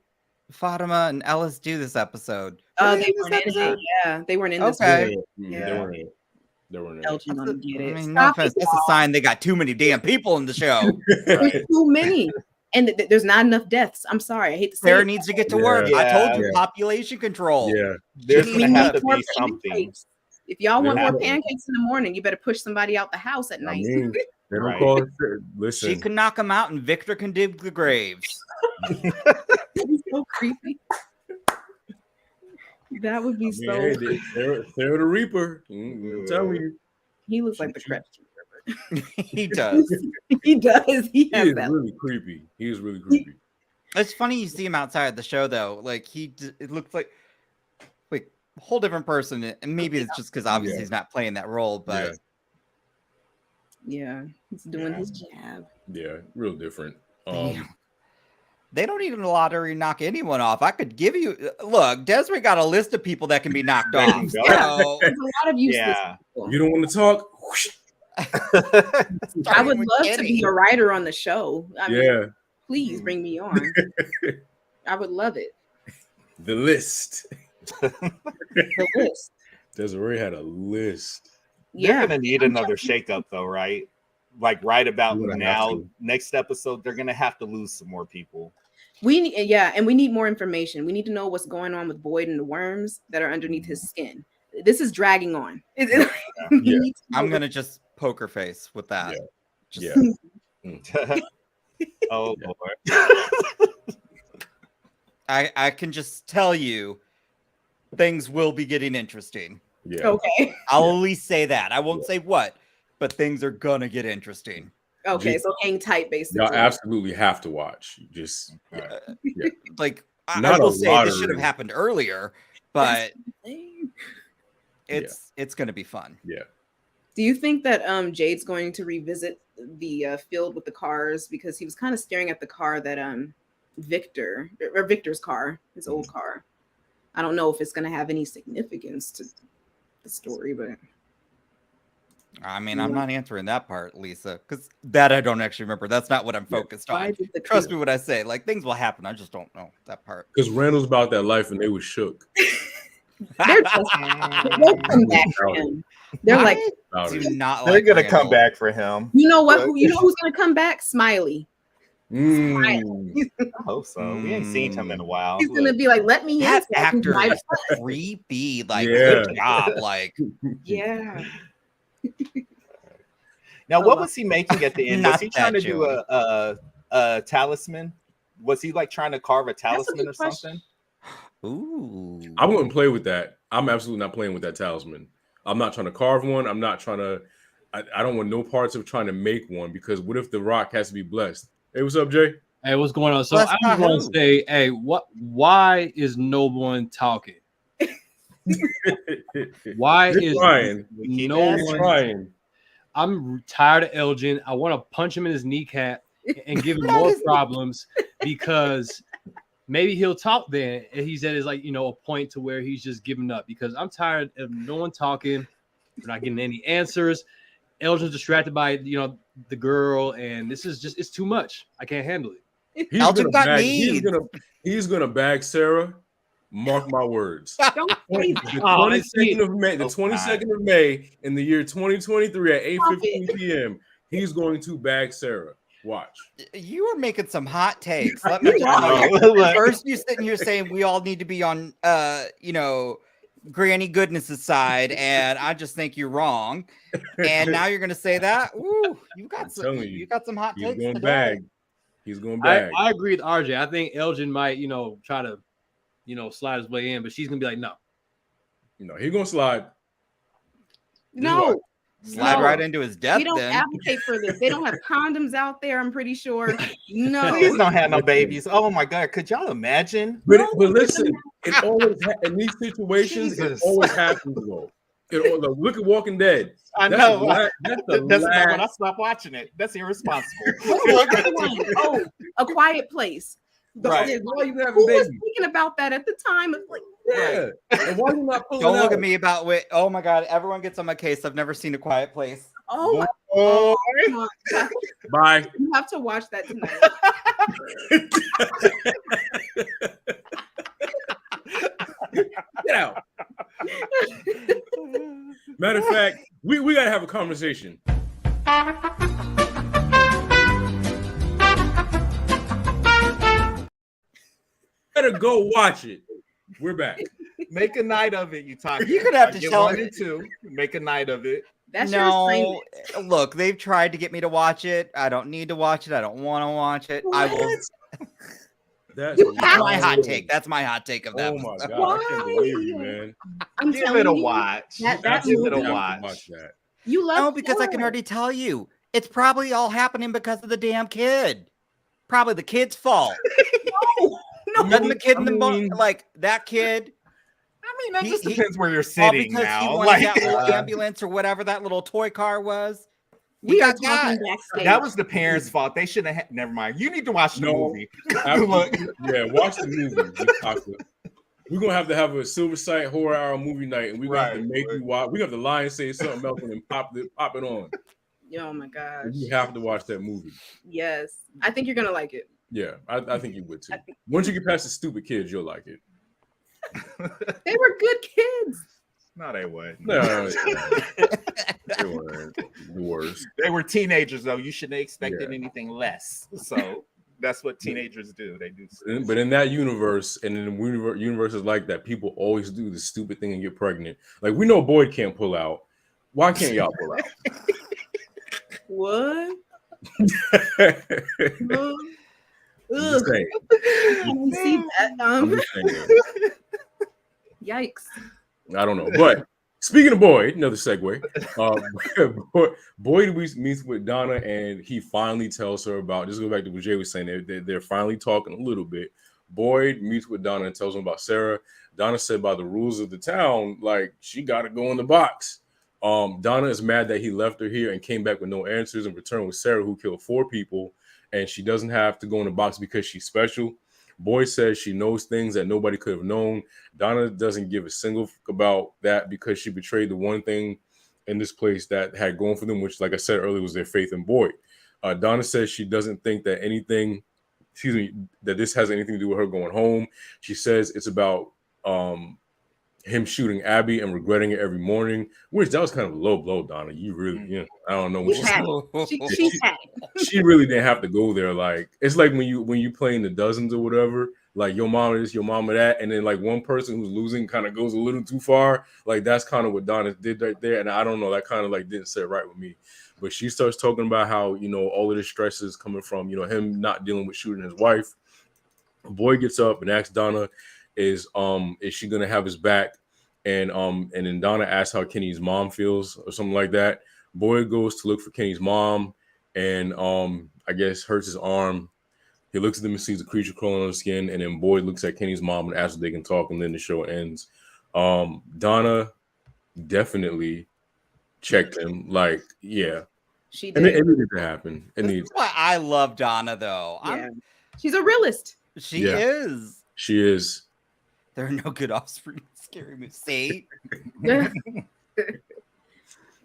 [SPEAKER 2] Fatima and Ellis do this episode? Were
[SPEAKER 4] They
[SPEAKER 2] in this
[SPEAKER 4] weren't in it.
[SPEAKER 2] episode?
[SPEAKER 4] Yeah, they weren't in this.
[SPEAKER 2] Okay.
[SPEAKER 1] Yeah.
[SPEAKER 4] Yeah.
[SPEAKER 1] They weren't in
[SPEAKER 4] Elgin
[SPEAKER 2] That's
[SPEAKER 4] gonna get
[SPEAKER 2] I
[SPEAKER 4] it.
[SPEAKER 2] mean, no
[SPEAKER 4] Stop
[SPEAKER 2] offense.
[SPEAKER 4] it,
[SPEAKER 2] That's a sign they got too many damn people in the show.
[SPEAKER 4] There's too many. And there's not enough deaths. I'm sorry, I hate to say
[SPEAKER 2] Sarah
[SPEAKER 4] it.
[SPEAKER 2] needs to get to work. I told you, population control.
[SPEAKER 1] Yeah,
[SPEAKER 3] There's
[SPEAKER 4] We
[SPEAKER 3] gonna
[SPEAKER 4] need
[SPEAKER 3] have to
[SPEAKER 4] more
[SPEAKER 3] be something.
[SPEAKER 4] pancakes. If y'all want
[SPEAKER 1] Yeah.
[SPEAKER 4] more pancakes in the morning, you better push somebody out the house at
[SPEAKER 1] I
[SPEAKER 4] night.
[SPEAKER 1] mean, they don't
[SPEAKER 3] Right.
[SPEAKER 1] call it.
[SPEAKER 2] She
[SPEAKER 1] Listen,
[SPEAKER 2] can knock them out, and Victor can dig the graves.
[SPEAKER 4] That'd be so creepy. That would be so.
[SPEAKER 1] hey, Sarah the Reaper. I'm telling you,
[SPEAKER 4] He looks like the
[SPEAKER 1] She-
[SPEAKER 4] Crypt.
[SPEAKER 2] He does.
[SPEAKER 4] He does. He
[SPEAKER 1] he
[SPEAKER 4] has
[SPEAKER 1] is
[SPEAKER 4] that.
[SPEAKER 1] really creepy. He is really creepy.
[SPEAKER 2] It's funny you see him outside the show though. Like it looks like a whole different person, and maybe it's just because obviously he's not playing that role. But
[SPEAKER 4] Yeah, he's doing his jab.
[SPEAKER 1] Yeah, real different.
[SPEAKER 2] Damn. They don't need a lottery to knock anyone off. I could give you look. Desiree got a list of people that can be knocked
[SPEAKER 3] There you
[SPEAKER 2] off.
[SPEAKER 3] go.
[SPEAKER 2] So,
[SPEAKER 4] There's a lot of useless people.
[SPEAKER 1] You don't want to talk? Whoosh.
[SPEAKER 4] I
[SPEAKER 2] starting
[SPEAKER 4] would
[SPEAKER 2] with
[SPEAKER 4] love to
[SPEAKER 2] Kenny.
[SPEAKER 4] be a writer on the show. I mean,
[SPEAKER 1] Yeah,
[SPEAKER 4] please bring me on. I would love it.
[SPEAKER 1] the list.
[SPEAKER 4] The list.
[SPEAKER 1] Desiree had a list.
[SPEAKER 3] They're
[SPEAKER 4] Yeah.
[SPEAKER 3] gonna need another shakeup though, right? Like right about
[SPEAKER 1] You're gonna have
[SPEAKER 3] now,
[SPEAKER 1] to.
[SPEAKER 3] next episode, they're gonna have to lose some more people.
[SPEAKER 4] And we need more information. We need to know what's going on with Boyd and the worms that are underneath his skin. This is dragging on. We
[SPEAKER 1] Yeah.
[SPEAKER 4] need to know
[SPEAKER 2] I'm gonna just poker face with that.
[SPEAKER 1] Yeah.
[SPEAKER 2] Just-
[SPEAKER 1] Yeah.
[SPEAKER 3] Oh
[SPEAKER 1] Yeah.
[SPEAKER 3] Lord.
[SPEAKER 2] I can just tell you, things will be getting interesting.
[SPEAKER 1] Yeah.
[SPEAKER 4] Okay.
[SPEAKER 2] I'll at least say that. I won't say what, but things are gonna get interesting.
[SPEAKER 4] Okay.
[SPEAKER 1] Just-
[SPEAKER 4] So hang tight, basically.
[SPEAKER 1] Y'all absolutely have to watch. Just yeah.
[SPEAKER 2] Like I
[SPEAKER 1] Not a
[SPEAKER 2] will say this should have
[SPEAKER 1] lottery.
[SPEAKER 2] happened earlier, but
[SPEAKER 4] Dang.
[SPEAKER 2] it's gonna be fun.
[SPEAKER 1] Yeah.
[SPEAKER 4] Do you think that Jade's going to revisit the field with the cars, because he was kind of staring at the car that Victor's car, his old car. I don't know if it's going to have any significance to the story, but
[SPEAKER 2] I mean, I'm not answering that part, Lisa, because that I don't actually remember. That's not what I'm focused
[SPEAKER 4] why
[SPEAKER 2] on.
[SPEAKER 4] did the
[SPEAKER 2] Trust me when I say, like, things will happen. I just don't know that part.
[SPEAKER 1] Because Randall's about that life and they was shook.
[SPEAKER 4] they're just they'll come back for him. They're like,
[SPEAKER 1] About
[SPEAKER 2] Do
[SPEAKER 1] it.
[SPEAKER 2] not
[SPEAKER 3] They're
[SPEAKER 2] like
[SPEAKER 3] gonna come
[SPEAKER 2] Randall.
[SPEAKER 3] back for him.
[SPEAKER 4] you know what? You know who's going to come back? Smiley.
[SPEAKER 1] Mm.
[SPEAKER 3] I hope so. We ain't seen him in a while.
[SPEAKER 4] He's going to be like, "Let me
[SPEAKER 2] That
[SPEAKER 4] in." so I can
[SPEAKER 2] actor
[SPEAKER 4] drive
[SPEAKER 2] is
[SPEAKER 4] it."
[SPEAKER 2] creepy. Like,
[SPEAKER 1] Yeah.
[SPEAKER 2] good job. Like,
[SPEAKER 4] Yeah.
[SPEAKER 3] Now, what was he making at the end? Was
[SPEAKER 2] Not
[SPEAKER 3] he trying to
[SPEAKER 2] that
[SPEAKER 3] do a talisman? Was he like trying to carve a talisman
[SPEAKER 4] good
[SPEAKER 3] or
[SPEAKER 4] question.
[SPEAKER 3] something?
[SPEAKER 2] ooh.
[SPEAKER 1] I wouldn't play with that. I'm absolutely not playing with that talisman. I'm not trying to carve one. I'm not trying to. I don't want no parts of trying to make one, because what if the rock has to be blessed? Hey, what's up, Jay?
[SPEAKER 5] Hey, what's going on? So
[SPEAKER 2] Bless
[SPEAKER 5] I
[SPEAKER 2] my
[SPEAKER 5] just want
[SPEAKER 2] who?
[SPEAKER 5] to say, hey, why is no one talking? Why
[SPEAKER 1] You're
[SPEAKER 5] is
[SPEAKER 1] trying.
[SPEAKER 3] Keep
[SPEAKER 5] no
[SPEAKER 3] asking.
[SPEAKER 1] You're
[SPEAKER 5] one?
[SPEAKER 1] trying.
[SPEAKER 5] I'm tired of Elgin. I want to punch him in his kneecap and give him
[SPEAKER 2] Not
[SPEAKER 5] more
[SPEAKER 2] his knee-
[SPEAKER 5] problems, because maybe he'll talk then. And he's at his a point to where he's just giving up, because I'm tired of no one talking. We're not getting any answers. Elgin's distracted by the girl, and this is just, it's too much. I can't handle it.
[SPEAKER 1] He's
[SPEAKER 2] Elgin
[SPEAKER 1] gonna
[SPEAKER 2] got
[SPEAKER 1] bag,
[SPEAKER 2] needs.
[SPEAKER 1] he's gonna bag Sarah. Mark my words.
[SPEAKER 4] Don't say that.
[SPEAKER 1] The
[SPEAKER 5] Oh, I see.
[SPEAKER 1] 22nd of May, the
[SPEAKER 3] Oh,
[SPEAKER 1] 22nd of May in the year 2023 at
[SPEAKER 4] Stop
[SPEAKER 1] 8:15 p.m. He's going to bag Sarah. Watch.
[SPEAKER 2] You are making some hot takes. Let me
[SPEAKER 4] You
[SPEAKER 2] tell
[SPEAKER 3] are.
[SPEAKER 2] you.
[SPEAKER 3] Look.
[SPEAKER 2] First, you sitting here saying we all need to be on, Granny Goodness's side, and I just think you're wrong. And now you're going to say that? Ooh, you got
[SPEAKER 1] I'm
[SPEAKER 2] some.
[SPEAKER 1] telling
[SPEAKER 2] You
[SPEAKER 1] you,
[SPEAKER 2] got some hot
[SPEAKER 1] he's
[SPEAKER 2] takes
[SPEAKER 1] going to
[SPEAKER 2] today.
[SPEAKER 1] bag. He's going to bag.
[SPEAKER 5] I agree with RJ. I think Elgin might, try to, slide his way in, but she's gonna be like, no.
[SPEAKER 1] No, he's going to slide.
[SPEAKER 4] No.
[SPEAKER 2] Slide
[SPEAKER 4] No.
[SPEAKER 2] right into his death.
[SPEAKER 4] We don't
[SPEAKER 2] Then
[SPEAKER 4] advocate for this. They don't have condoms out there, I'm pretty sure. No.
[SPEAKER 3] Please don't have no babies. Oh my God. Could y'all imagine?
[SPEAKER 1] But listen, it always in these situations,
[SPEAKER 3] Jesus.
[SPEAKER 1] it always happens though. Look at Walking Dead.
[SPEAKER 3] I
[SPEAKER 1] That's
[SPEAKER 3] know.
[SPEAKER 1] the la- that's the
[SPEAKER 3] That's when I
[SPEAKER 1] last.
[SPEAKER 3] stop watching it. That's irresponsible.
[SPEAKER 4] Oh, A Quiet Place.
[SPEAKER 3] Right.
[SPEAKER 1] Why you having
[SPEAKER 4] Who was
[SPEAKER 1] babies?
[SPEAKER 4] thinking about that at the time? It's like,
[SPEAKER 1] Yeah. And why you not pulling
[SPEAKER 2] don't look
[SPEAKER 1] out?
[SPEAKER 2] at me about wait. Oh my God! Everyone gets on my case. I've never seen A Quiet Place.
[SPEAKER 4] oh,
[SPEAKER 3] Oh,
[SPEAKER 4] come on.
[SPEAKER 1] Bye.
[SPEAKER 4] You have to watch that tonight.
[SPEAKER 1] Get out. Matter of fact, we gotta have a conversation. better go watch it. We're back.
[SPEAKER 3] Make a night of it, you talk.
[SPEAKER 2] You're gonna have to
[SPEAKER 3] get
[SPEAKER 2] tell
[SPEAKER 3] 1 and 2. Make a night of it.
[SPEAKER 4] That's your
[SPEAKER 2] No,
[SPEAKER 4] assignment.
[SPEAKER 2] look, they've tried to get me to watch it. I don't need to watch it. I don't want to watch it. I will.
[SPEAKER 1] That's
[SPEAKER 4] You
[SPEAKER 2] That's
[SPEAKER 4] have
[SPEAKER 2] my hot
[SPEAKER 1] wild.
[SPEAKER 2] take. That's my hot take of that.
[SPEAKER 1] Oh my
[SPEAKER 2] episode.
[SPEAKER 1] god! I can't believe you,
[SPEAKER 4] Why?
[SPEAKER 1] man.
[SPEAKER 4] I'm
[SPEAKER 3] Give
[SPEAKER 4] telling
[SPEAKER 3] it a
[SPEAKER 4] you,
[SPEAKER 3] watch.
[SPEAKER 4] that
[SPEAKER 1] Absolutely
[SPEAKER 3] Give it a
[SPEAKER 1] have to
[SPEAKER 3] watch.
[SPEAKER 1] that.
[SPEAKER 4] you love
[SPEAKER 2] No, because I can
[SPEAKER 4] Sara.
[SPEAKER 2] already tell you, it's probably all happening because of the damn kid. Probably the kid's fault.
[SPEAKER 4] No,
[SPEAKER 2] Doesn't the kid
[SPEAKER 1] I
[SPEAKER 2] in the
[SPEAKER 1] mean-
[SPEAKER 2] like that kid?
[SPEAKER 3] I mean, that
[SPEAKER 2] He-
[SPEAKER 3] just
[SPEAKER 2] he-
[SPEAKER 3] depends where you're
[SPEAKER 2] All
[SPEAKER 3] sitting
[SPEAKER 2] because he
[SPEAKER 3] now.
[SPEAKER 2] wanted
[SPEAKER 3] Like
[SPEAKER 2] that little ambulance or whatever that little toy car was. He
[SPEAKER 4] we are
[SPEAKER 2] got
[SPEAKER 4] talking
[SPEAKER 2] got.
[SPEAKER 4] backstage.
[SPEAKER 3] that was the parents' fault. They shouldn't have. Never mind. You need to watch the
[SPEAKER 1] No.
[SPEAKER 3] movie.
[SPEAKER 1] Absolutely. Yeah, watch the movie. We're gonna have a Silver Sight Horror Hour movie night, and we're gonna have to
[SPEAKER 3] Right,
[SPEAKER 1] make
[SPEAKER 3] right.
[SPEAKER 1] you watch. We have the lion say something else and then pop it on.
[SPEAKER 4] Oh my gosh.
[SPEAKER 1] You have to watch that movie.
[SPEAKER 4] Yes, I think you're gonna like it.
[SPEAKER 1] Yeah, I think you would too. Once you get past the stupid kids, you'll like it.
[SPEAKER 4] They were good kids.
[SPEAKER 3] No, they weren't.
[SPEAKER 1] No, they weren't the worst.
[SPEAKER 3] They were teenagers, though. You shouldn't have expected
[SPEAKER 1] Yeah.
[SPEAKER 3] anything less. So that's what teenagers do. They do.
[SPEAKER 1] But in that universe, and in the universes like that, people always do the stupid thing and get pregnant. Like we know Boyd can't pull out. Why can't y'all pull out?
[SPEAKER 4] What?
[SPEAKER 1] I'm just saying.
[SPEAKER 4] You see that?
[SPEAKER 1] I'm just saying.
[SPEAKER 4] Yikes.
[SPEAKER 1] I don't know. But speaking of Boyd, another segue. Boyd meets with Donna, and he finally tells her about. Just go back to what Jay was saying. They're finally talking a little bit. Boyd meets with Donna and tells him about Sara. Donna said, by the rules of the town, like she got to go in the box. Donna is mad that he left her here and came back with no answers and returned with Sara, who killed 4 people, and she doesn't have to go in the box because she's special. Boyd says she knows things that nobody could have known. Donna doesn't give a single fuck about that because she betrayed the one thing in this place that had going for them, which, like I said earlier, was their faith in Boyd. Donna says she doesn't think that that this has anything to do with her going home. She says it's about him shooting Abby and regretting it every morning, which that was kind of a low blow, Donna. You really, I don't know what
[SPEAKER 4] She's had it. She's had it.
[SPEAKER 1] she really didn't have to go there. Like it's like when you play in the dozens or whatever, like your mom is your mama that, and then like one person who's losing kind of goes a little too far. Like that's kind of what Donna did right there, and I don't know, that kind of like didn't sit right with me. But she starts talking about how all of this stress is coming from him not dealing with shooting his wife. Boy gets up and asks Donna, is she gonna have his back? And then Donna asks how Kenny's mom feels or something like that. Boyd goes to look for Kenny's mom and I guess hurts his arm. He looks at them and sees a creature crawling on his skin, and then Boyd looks at Kenny's mom and asks if they can talk, and then the show ends. Donna definitely checked him. Like, yeah.
[SPEAKER 4] She
[SPEAKER 1] And it
[SPEAKER 4] did.
[SPEAKER 1] needed to happen. It
[SPEAKER 2] This
[SPEAKER 1] needs.
[SPEAKER 2] is why I love Donna, though.
[SPEAKER 4] Yeah. She's a realist.
[SPEAKER 2] She
[SPEAKER 1] Yeah.
[SPEAKER 2] is.
[SPEAKER 1] She is.
[SPEAKER 2] There are no good offspring in scary movies. See?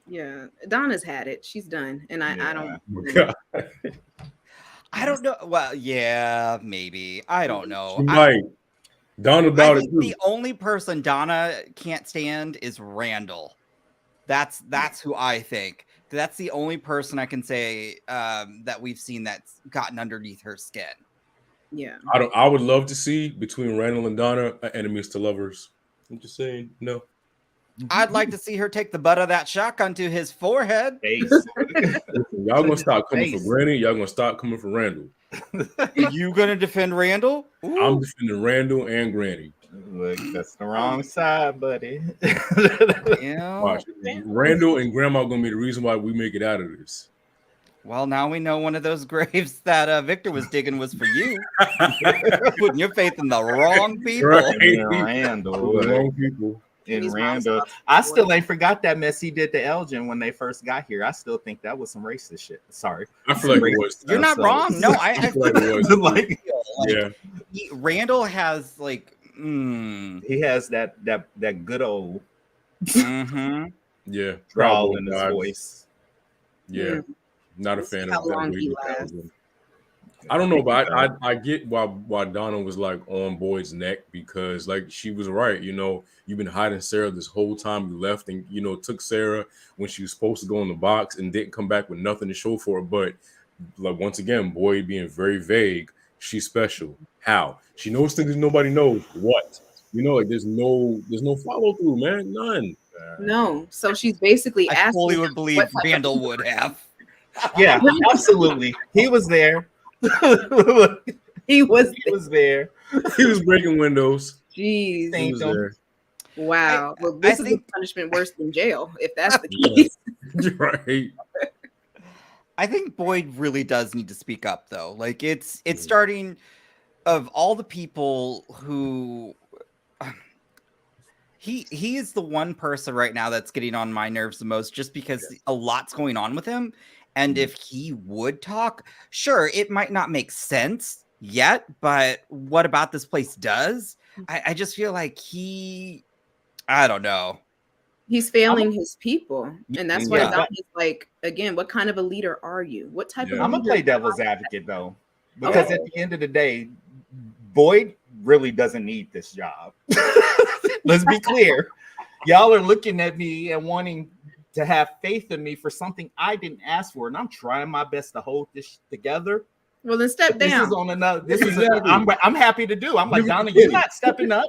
[SPEAKER 4] Yeah. Donna's had it. She's done. And I
[SPEAKER 3] Yeah.
[SPEAKER 4] don't.
[SPEAKER 1] Oh my God.
[SPEAKER 2] I don't know. Well, yeah, maybe. I don't know.
[SPEAKER 1] She might. Donna about
[SPEAKER 2] I
[SPEAKER 1] it
[SPEAKER 2] think
[SPEAKER 1] too.
[SPEAKER 2] the only person Donna can't stand is Randall. That's who I think. That's the only person I can say that we've seen that's gotten underneath her skin.
[SPEAKER 4] Yeah.
[SPEAKER 1] I would love to see between Randall and Donna enemies to lovers. I'm just saying, no.
[SPEAKER 2] I'd like to see her take the butt of that shotgun to his forehead.
[SPEAKER 3] Face.
[SPEAKER 1] Y'all gonna stop coming for
[SPEAKER 3] Face.
[SPEAKER 1] Granny. Y'all gonna stop coming for Randall.
[SPEAKER 2] You gonna defend Randall? Ooh.
[SPEAKER 1] I'm defending Randall and Granny.
[SPEAKER 3] Look, that's the wrong side, buddy.
[SPEAKER 2] Yeah.
[SPEAKER 1] Watch. Randall and Grandma gonna be the reason why we make it out of this.
[SPEAKER 2] Well, now we know one of those graves that Victor was digging was for you. Putting your faith in the wrong people.
[SPEAKER 1] Right.
[SPEAKER 3] In Randall.
[SPEAKER 1] The wrong people.
[SPEAKER 3] In
[SPEAKER 4] Kenny's
[SPEAKER 3] Randall.
[SPEAKER 4] mom's
[SPEAKER 3] I still ain't forgot that mess he did to Elgin when they first got here. I still think that was some racist shit. Sorry.
[SPEAKER 1] I feel like it was.
[SPEAKER 2] You're not
[SPEAKER 3] So-
[SPEAKER 2] wrong. No,
[SPEAKER 1] I
[SPEAKER 2] I
[SPEAKER 1] feel like it was.
[SPEAKER 3] Like,
[SPEAKER 1] Yeah.
[SPEAKER 2] Randall has like
[SPEAKER 3] he has that good old
[SPEAKER 2] mhm.
[SPEAKER 1] Yeah.
[SPEAKER 3] drawl
[SPEAKER 1] Proud
[SPEAKER 3] in his
[SPEAKER 1] vibes.
[SPEAKER 3] voice.
[SPEAKER 1] Yeah. Not a fan
[SPEAKER 4] How
[SPEAKER 1] of that.
[SPEAKER 4] long
[SPEAKER 1] way
[SPEAKER 4] he
[SPEAKER 1] with
[SPEAKER 4] lasts.
[SPEAKER 1] Elgin. I don't know, but I get why Donna was like on Boyd's neck, because like she was right. You've been hiding Sara this whole time. You left and took Sara when she was supposed to go in the box and didn't come back with nothing to show for it. But like once again, Boyd being very vague. She's special. How? She knows things that nobody knows. What? Like there's no follow through, man. None.
[SPEAKER 4] No. So she's basically
[SPEAKER 2] I
[SPEAKER 4] asking
[SPEAKER 2] fully
[SPEAKER 4] him
[SPEAKER 2] would believe
[SPEAKER 4] what type of
[SPEAKER 2] Randall would have.
[SPEAKER 3] Yeah, absolutely. He was there.
[SPEAKER 4] he was.
[SPEAKER 3] He was there.
[SPEAKER 1] He was breaking windows.
[SPEAKER 4] Jeez.
[SPEAKER 1] He was there.
[SPEAKER 4] Wow. Well,
[SPEAKER 2] I
[SPEAKER 4] this is
[SPEAKER 2] think-
[SPEAKER 4] a punishment worse than jail, if that's the
[SPEAKER 1] Yeah.
[SPEAKER 4] case.
[SPEAKER 1] Right.
[SPEAKER 2] I think Boyd really does need to speak up, though. Like it's starting of all the people who he is the one person right now that's getting on my nerves the most, just because a lot's going on with him. And if he would talk, sure, it might not make sense yet, but what about this place does? I just feel like I don't know.
[SPEAKER 4] He's failing his people. And that's why
[SPEAKER 3] Yeah.
[SPEAKER 4] Donnie's like, again, what kind of a leader are you? What type of
[SPEAKER 3] I'm gonna
[SPEAKER 4] leader
[SPEAKER 3] play devil's advocate though, because at the end of the day, Boyd really doesn't need this job. Let's be clear. Y'all are looking at me and wanting to have faith in me for something I didn't ask for, and I'm trying my best to hold this together.
[SPEAKER 4] Well, then step
[SPEAKER 3] This
[SPEAKER 4] down.
[SPEAKER 3] is on another. This is.
[SPEAKER 1] Exactly.
[SPEAKER 3] I'm happy to do. I'm like,
[SPEAKER 1] Give it
[SPEAKER 3] Donna,
[SPEAKER 1] to
[SPEAKER 3] you're
[SPEAKER 1] Kenny.
[SPEAKER 3] not stepping up.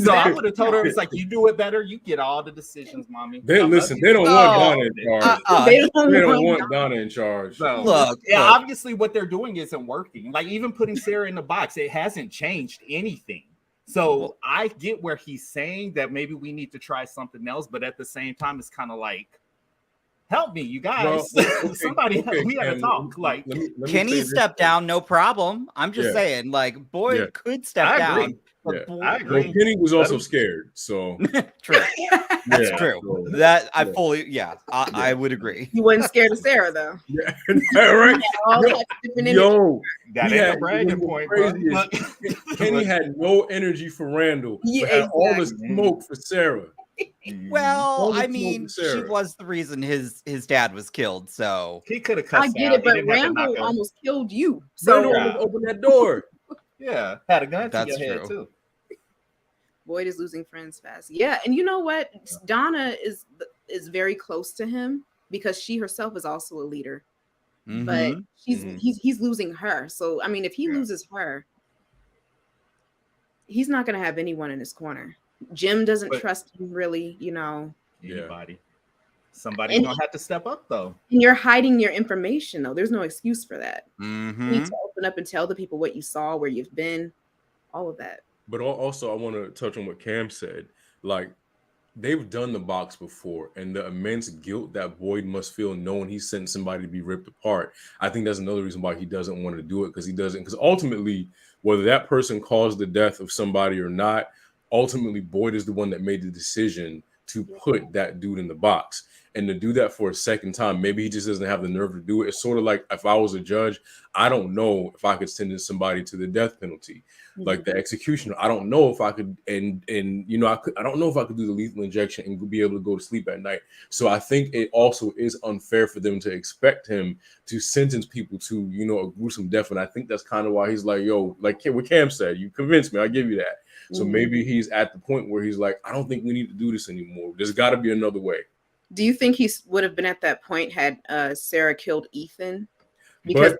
[SPEAKER 3] So I would have told her, it's like, you do it better. You get all the decisions, mommy.
[SPEAKER 1] They
[SPEAKER 3] I love
[SPEAKER 1] listen.
[SPEAKER 3] you.
[SPEAKER 1] They don't
[SPEAKER 2] Oh.
[SPEAKER 1] want Donna in charge.
[SPEAKER 4] They
[SPEAKER 1] They don't
[SPEAKER 4] want
[SPEAKER 1] want Donna in charge.
[SPEAKER 3] So,
[SPEAKER 2] Look,
[SPEAKER 3] yeah,
[SPEAKER 2] look.
[SPEAKER 3] obviously what they're doing isn't working. Like even putting Sara in the box, it hasn't changed anything. So I get where he's saying that maybe we need to try something else, but at the same time, it's kind of like, help me, you guys.
[SPEAKER 1] Well, okay,
[SPEAKER 3] Somebody,
[SPEAKER 1] okay,
[SPEAKER 3] we gotta
[SPEAKER 1] Ken,
[SPEAKER 3] talk. Like,
[SPEAKER 1] let me
[SPEAKER 2] Can
[SPEAKER 1] say
[SPEAKER 2] he
[SPEAKER 1] this.
[SPEAKER 2] step down? No problem. I'm just
[SPEAKER 1] Yeah.
[SPEAKER 2] saying, like, Boyd
[SPEAKER 1] Yeah.
[SPEAKER 2] could step
[SPEAKER 3] I
[SPEAKER 2] down.
[SPEAKER 3] agree.
[SPEAKER 2] But
[SPEAKER 1] Yeah.
[SPEAKER 2] Boyd-
[SPEAKER 3] I
[SPEAKER 1] Well,
[SPEAKER 3] agree.
[SPEAKER 1] Kenny was
[SPEAKER 3] Let
[SPEAKER 1] also
[SPEAKER 3] him-
[SPEAKER 1] scared, so
[SPEAKER 2] True. That's
[SPEAKER 1] yeah,
[SPEAKER 2] true.
[SPEAKER 1] so-
[SPEAKER 2] That I
[SPEAKER 1] yeah.
[SPEAKER 2] fully, I would agree.
[SPEAKER 4] He wasn't scared of Sarah though.
[SPEAKER 1] Yeah, right.
[SPEAKER 4] All
[SPEAKER 1] Yo,
[SPEAKER 4] types of different energy.
[SPEAKER 1] Yo,
[SPEAKER 3] that
[SPEAKER 1] he
[SPEAKER 3] ain't
[SPEAKER 1] had-
[SPEAKER 3] a bragging
[SPEAKER 1] what was
[SPEAKER 3] point, bro.
[SPEAKER 1] crazy is Kenny had no energy for Randall,
[SPEAKER 4] Yeah,
[SPEAKER 1] but had all the
[SPEAKER 3] exactly.
[SPEAKER 1] smoke for Sarah.
[SPEAKER 2] Well,
[SPEAKER 1] All the
[SPEAKER 2] I
[SPEAKER 1] smoke
[SPEAKER 2] mean,
[SPEAKER 1] with
[SPEAKER 2] she
[SPEAKER 1] Sarah.
[SPEAKER 2] was the reason his dad was killed. So
[SPEAKER 3] He could have cussed
[SPEAKER 4] I get
[SPEAKER 3] out.
[SPEAKER 4] it, but
[SPEAKER 3] He didn't have to knock
[SPEAKER 4] Randall
[SPEAKER 3] her.
[SPEAKER 4] almost killed you.
[SPEAKER 1] Randall
[SPEAKER 4] So
[SPEAKER 3] Yeah.
[SPEAKER 1] almost opened that door.
[SPEAKER 3] Yeah, had a gun to
[SPEAKER 2] That's
[SPEAKER 3] your head
[SPEAKER 2] true.
[SPEAKER 3] too.
[SPEAKER 4] Boyd is losing friends fast. Yeah, and you know what? Donna is very close to him because she herself is also a leader. But
[SPEAKER 2] Mhm.
[SPEAKER 4] he's losing her. So I mean, if he loses her, he's not gonna have anyone in his corner. Jim doesn't
[SPEAKER 3] But-
[SPEAKER 4] trust him really,
[SPEAKER 1] Yeah.
[SPEAKER 3] Anybody. Somebody's gonna have to step up though.
[SPEAKER 4] And you're hiding your information though. There's no excuse for that. You need
[SPEAKER 2] Mhm.
[SPEAKER 4] to open up and tell the people what you saw, where you've been, all of that.
[SPEAKER 1] But also, I want to touch on what Cam said. Like, they've done the box before, and the immense guilt that Boyd must feel knowing he sent somebody to be ripped apart. I think that's another reason why he doesn't want to do it, because he doesn't. Because ultimately, whether that person caused the death of somebody or not, ultimately Boyd is the one that made the decision to put that dude in the box. And to do that for a second time, maybe he just doesn't have the nerve to do it. It's sort of like if I was a judge, I don't know if I could sentence somebody to the death penalty, like the executioner. I don't know if I could, and you know, I don't know if I could do the lethal injection and be able to go to sleep at night. So I think it also is unfair for them to expect him to sentence people to, you know, a gruesome death. And I think that's kind of why he's like, yo, like what Cam said, you convinced me, I'll give you that. So maybe he's at the point where he's like, I don't think we need to do this anymore. There's got to be another way.
[SPEAKER 4] Do you think he would have been at that point had Sarah killed Ethan? Because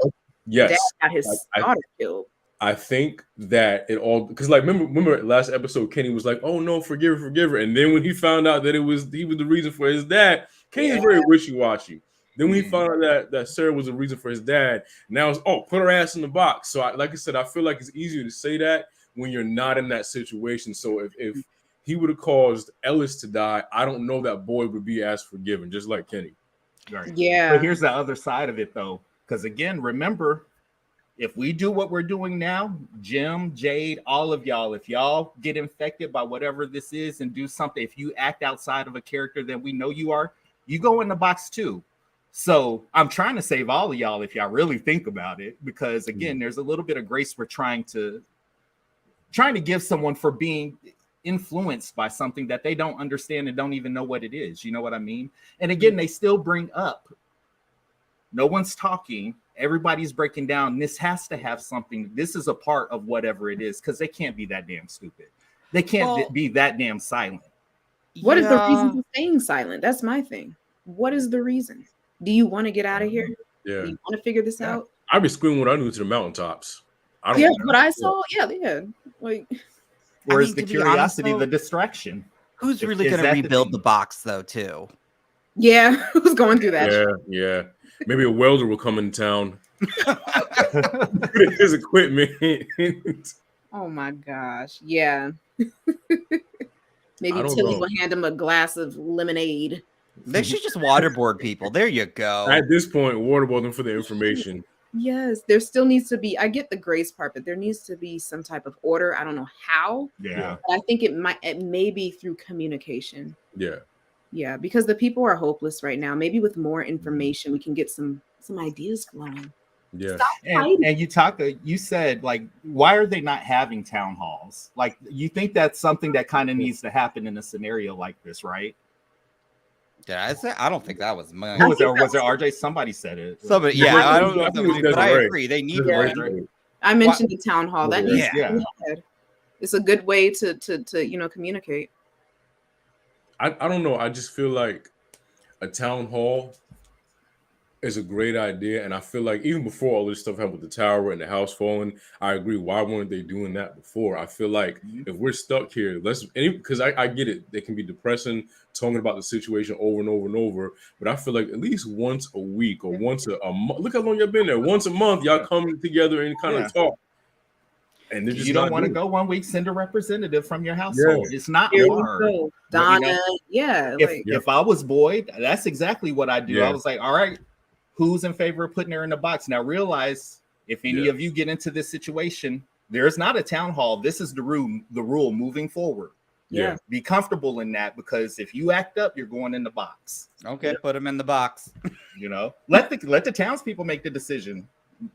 [SPEAKER 1] Yes,
[SPEAKER 4] Dad got his daughter killed.
[SPEAKER 1] I think that it all, because like remember last episode, Kenny was like, "Oh no, forgive her," and then when he found out that he was the reason for his dad, Kenny's very wishy-washy. Then when he found out that Sarah was the reason for his dad, now it's put her ass in the box. So like I said, I feel like it's easier to say that when you're not in that situation. So if he would have caused Ellis to die, I don't know that Boyd would be as forgiving, just like Kenny.
[SPEAKER 3] Right.
[SPEAKER 4] Yeah.
[SPEAKER 3] But here's the other side of it though. Because again, remember, if we do what we're doing now, Jim, Jade, all of y'all, if y'all get infected by whatever this is and do something, if you act outside of a character that we know you are, you go in the box too. So I'm trying to save all of y'all if y'all really think about it, because again, there's a little bit of grace we're trying to give someone for being influenced by something that they don't understand and don't even know what it is. You know what I mean? And again, they still bring up, no one's talking, everybody's breaking down. This has to have something. This is a part of whatever it is, because they can't be that damn stupid. They can't be that damn silent.
[SPEAKER 4] What is the reason for staying silent? That's my thing. What is the reason? Do you want to get out of here?
[SPEAKER 1] Yeah.
[SPEAKER 4] Do you want to figure this out?
[SPEAKER 1] I'd be screaming what I knew to the mountaintops. I don't
[SPEAKER 4] Yeah,
[SPEAKER 1] know.
[SPEAKER 4] what I saw, yeah. Like,
[SPEAKER 3] Or is
[SPEAKER 2] mean,
[SPEAKER 3] the
[SPEAKER 2] to be honest,
[SPEAKER 3] curiosity
[SPEAKER 2] though,
[SPEAKER 3] the distraction?
[SPEAKER 2] Who's
[SPEAKER 3] If-
[SPEAKER 2] really
[SPEAKER 3] is
[SPEAKER 2] going to
[SPEAKER 3] that the
[SPEAKER 2] rebuild
[SPEAKER 3] thing?
[SPEAKER 2] the box though, too?
[SPEAKER 4] yeah, I was going through that.
[SPEAKER 1] Yeah. Maybe a welder will come in town. His equipment.
[SPEAKER 4] Oh my gosh. Yeah.
[SPEAKER 1] I
[SPEAKER 4] Maybe
[SPEAKER 1] don't
[SPEAKER 4] Tilly
[SPEAKER 1] know.
[SPEAKER 4] will hand him a glass of lemonade.
[SPEAKER 2] They should just waterboard people. There you go.
[SPEAKER 1] At this point, waterboard them for the information.
[SPEAKER 4] Yes, there still needs to be. I get the grace part, but there needs to be some type of order. I don't know how.
[SPEAKER 3] Yeah.
[SPEAKER 4] But I think it may be through communication.
[SPEAKER 1] Yeah.
[SPEAKER 4] Yeah, because the people are hopeless right now. Maybe with more information, we can get some ideas flowing.
[SPEAKER 1] Yeah.
[SPEAKER 4] Stop fighting.
[SPEAKER 3] And you said, like, why are they not having town halls? Like, you think that's something that kind of needs to happen in a scenario like this, right?
[SPEAKER 2] Did I say? I don't think that was mine.
[SPEAKER 3] Who was it? Or was it RJ? Somebody said it.
[SPEAKER 2] Somebody,
[SPEAKER 1] Yeah,
[SPEAKER 2] yeah, I don't know,
[SPEAKER 1] I
[SPEAKER 2] if that
[SPEAKER 1] think
[SPEAKER 2] was
[SPEAKER 1] it
[SPEAKER 2] me,
[SPEAKER 1] was
[SPEAKER 2] but I
[SPEAKER 1] Desiree.
[SPEAKER 2] agree. They need
[SPEAKER 1] Desiree
[SPEAKER 2] one.
[SPEAKER 1] said it.
[SPEAKER 4] I mentioned the town hall. That needs
[SPEAKER 2] Yeah.
[SPEAKER 4] to be had. It's a good way to communicate.
[SPEAKER 1] I don't know. I just feel like a town hall is a great idea, and I feel like even before all this stuff happened with the tower and the house falling, I agree. Why weren't they doing that before? I feel like if we're stuck here, because I get it. They can be depressing, talking about the situation over and over and over. But I feel like at least once a week or once a month. Look how long y'all been there. Once a month, y'all come together and kind of talk. And they're just
[SPEAKER 3] You don't want to
[SPEAKER 1] doing it.
[SPEAKER 3] go 1 week, send a representative from your household. It's not
[SPEAKER 4] Here we
[SPEAKER 3] hard.
[SPEAKER 4] go.
[SPEAKER 3] But, you
[SPEAKER 4] Donna,
[SPEAKER 3] know,
[SPEAKER 4] yeah.
[SPEAKER 3] If I was Boyd, that's exactly what I do.
[SPEAKER 1] Yeah.
[SPEAKER 3] I was like, all right, who's in favor of putting her in the box? Now realize if any of you get into this situation, there's not a town hall. This is the rule moving forward.
[SPEAKER 4] Yeah.
[SPEAKER 3] Be comfortable in that, because if you act up, you're going in the box.
[SPEAKER 2] Okay, put them in the box.
[SPEAKER 3] You know, let the townspeople make the decision.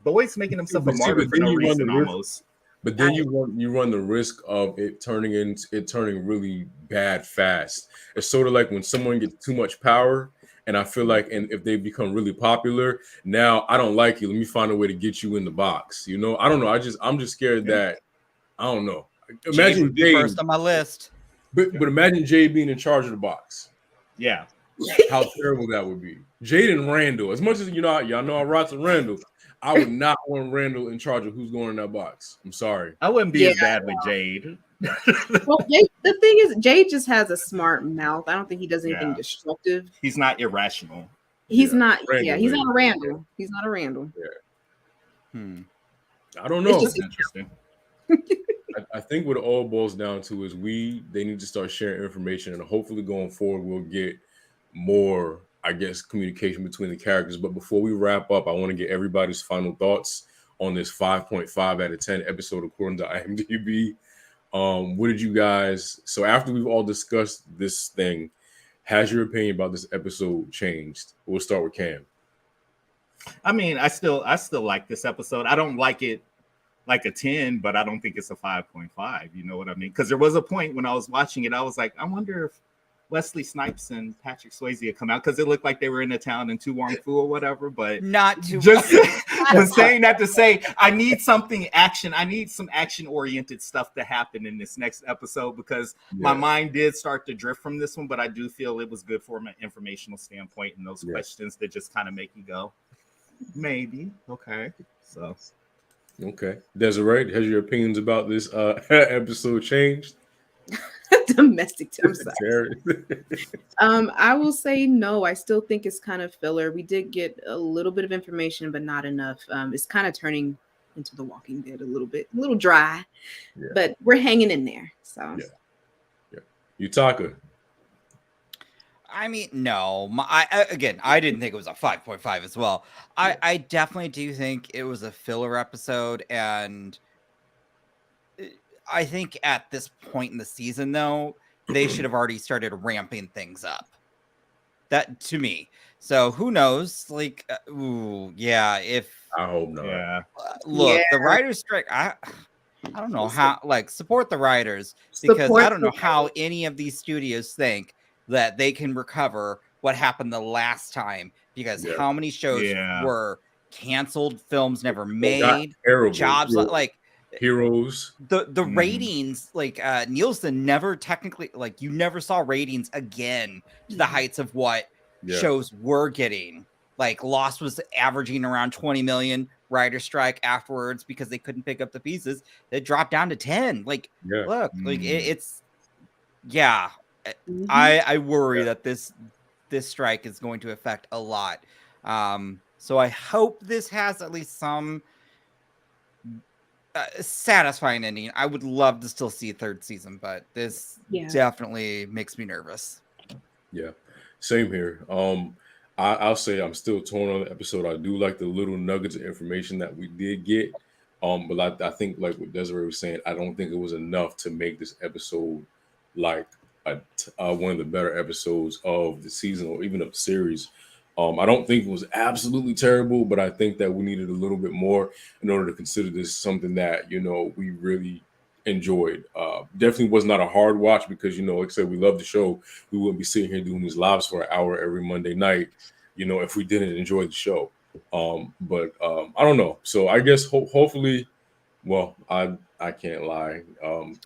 [SPEAKER 3] Boyd's making himself a
[SPEAKER 1] But see,
[SPEAKER 3] martyr
[SPEAKER 1] but
[SPEAKER 3] for
[SPEAKER 1] then
[SPEAKER 3] no
[SPEAKER 1] you run
[SPEAKER 3] reason
[SPEAKER 1] the risk-
[SPEAKER 3] almost.
[SPEAKER 1] But then you run the risk of it turning really bad fast. It's sort of like when someone gets too much power, and I feel like, and if they become really popular, now I don't like you. Let me find a way to get you in the box. You know, I don't know. I'm just scared that I don't know. Imagine
[SPEAKER 2] Jade would be
[SPEAKER 1] Jade,
[SPEAKER 2] first on my list.
[SPEAKER 1] but imagine Jade being in charge of the box.
[SPEAKER 3] Yeah.
[SPEAKER 1] How terrible that would be. Jade and Randall, as much as y'all know I rock to Randall, I would not want Randall in charge of who's going in that box. I'm sorry.
[SPEAKER 3] I wouldn't be as bad with Jade.
[SPEAKER 4] Well, the thing is, Jade just has a smart mouth. I don't think he does anything destructive.
[SPEAKER 3] He's not irrational.
[SPEAKER 4] He's not.
[SPEAKER 1] Randall
[SPEAKER 4] He's
[SPEAKER 1] is.
[SPEAKER 4] not a Randall. He's not a Randall.
[SPEAKER 1] I don't know.
[SPEAKER 4] It's just
[SPEAKER 3] Interesting.
[SPEAKER 1] I think what it all boils down to is they need to start sharing information, and hopefully going forward we'll get more, I guess, communication between the characters. But before we wrap up, I want to get everybody's final thoughts on this 5.5 out of 10 episode according to IMDb. What did you guys? So after we've all discussed this thing, has your opinion about this episode changed? We'll start with Cam.
[SPEAKER 3] I mean, I still like this episode. I don't like it like a 10, but I don't think it's a 5.5. You know what I mean? Because there was a point when I was watching it, I was like, I wonder if Wesley Snipes and Patrick Swayze had come out, because it looked like they were in a town in Tu Wong Fu or whatever. But
[SPEAKER 2] Not too
[SPEAKER 3] just was saying that to say I need something action. I need some action-oriented stuff to happen in this next episode, because my mind did start to drift from this one, but I do feel it was good from an informational standpoint, and those questions that just kind of make you go, maybe. Okay. So
[SPEAKER 1] Okay. Desiree, has your opinions about this episode changed?
[SPEAKER 4] domestic. I'm sorry.
[SPEAKER 1] Terry?
[SPEAKER 4] I will say no. I still think it's kind of filler. We did get a little bit of information, but not enough. It's kind of turning into The Walking Dead a little dry, but we're hanging in there. So
[SPEAKER 1] Yutaka.
[SPEAKER 2] I mean, no. I didn't think it was a 5.5 as well. I definitely do think it was a filler episode, and I think at this point in the season, though, they should have already started ramping things up. That, to me. So who knows? Like, if
[SPEAKER 1] I hope not.
[SPEAKER 2] the writers' strike. I don't know how. Like, support the writers, because I don't know how any of these studios think that they can recover what happened the last time, because how many shows were canceled, films never made, jobs like
[SPEAKER 1] Heroes.
[SPEAKER 2] The ratings, like Nielsen never technically, you never saw ratings again to the heights of what shows were getting Like Lost was averaging around 20 million, writer strike afterwards because they couldn't pick up the pieces. They dropped down to 10. Like,
[SPEAKER 1] Yeah.
[SPEAKER 2] look, like it's yeah.
[SPEAKER 4] Mhm.
[SPEAKER 2] I worry that this strike is going to affect a lot. So I hope this has at least some satisfying ending. I would love to still see a third season, but this
[SPEAKER 4] Yeah.
[SPEAKER 2] definitely makes me nervous.
[SPEAKER 1] Yeah, same here. I'll say I'm still torn on the episode. I do like the little nuggets of information that we did get. But I think like what Desiree was saying, I don't think it was enough to make this episode like one of the better episodes of the season or even of the series. I don't think it was absolutely terrible, but I think that we needed a little bit more in order to consider this something that we really enjoyed. Definitely was not a hard watch because like I said, we love the show. We wouldn't be sitting here doing these lives for an hour every Monday night, if we didn't enjoy the show. But I don't know. So I guess hopefully, well, I can't lie.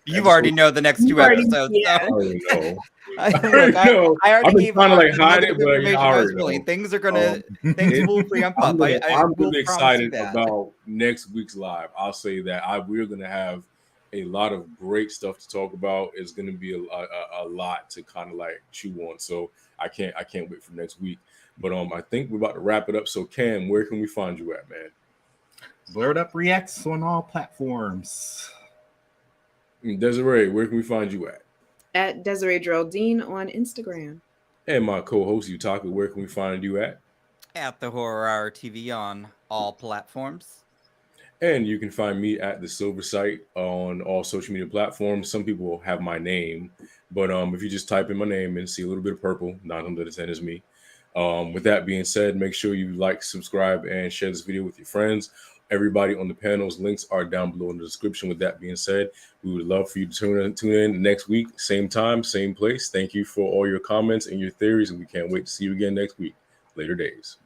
[SPEAKER 2] You already know the next
[SPEAKER 4] You
[SPEAKER 2] two
[SPEAKER 4] already-
[SPEAKER 2] episodes.
[SPEAKER 4] yeah.
[SPEAKER 1] I
[SPEAKER 2] So.
[SPEAKER 1] already know.
[SPEAKER 2] I
[SPEAKER 1] already know.
[SPEAKER 2] already
[SPEAKER 1] I've been
[SPEAKER 2] gave
[SPEAKER 1] trying to, like,
[SPEAKER 2] the
[SPEAKER 1] hide
[SPEAKER 2] nugget
[SPEAKER 1] it,
[SPEAKER 2] of
[SPEAKER 1] but,
[SPEAKER 2] information
[SPEAKER 1] I already
[SPEAKER 2] eventually.
[SPEAKER 1] know.
[SPEAKER 2] Things are gonna things will ramp
[SPEAKER 1] I'm
[SPEAKER 2] up. I will
[SPEAKER 1] really
[SPEAKER 2] promise you
[SPEAKER 1] excited
[SPEAKER 2] that.
[SPEAKER 1] about next week's live. I'll say that we're gonna have a lot of great stuff to talk about. It's gonna be a lot to kind of like chew on. So I can't wait for next week. But I think we're about to wrap it up. So Cam, where can we find you at, man?
[SPEAKER 3] Blurred Up Reacts on all platforms.
[SPEAKER 1] And Desiree, where can we find you at?
[SPEAKER 4] At Desiree Geraldine on Instagram.
[SPEAKER 1] And my co-host Utaka, where can we find you at?
[SPEAKER 2] At the Horror Hour TV on all platforms.
[SPEAKER 1] And you can find me at the Silver Site on all social media platforms. Some people have my name, but if you just type in my name and see a little bit of purple, 9 times out of 10 is me. With that being said, make sure you like, subscribe, and share this video with your friends. Everybody on the panel's links are down below in the description. With that being said, we would love for you to tune in next week, same time, same place. Thank you for all your comments and your theories, and we can't wait to see you again next week. Later days.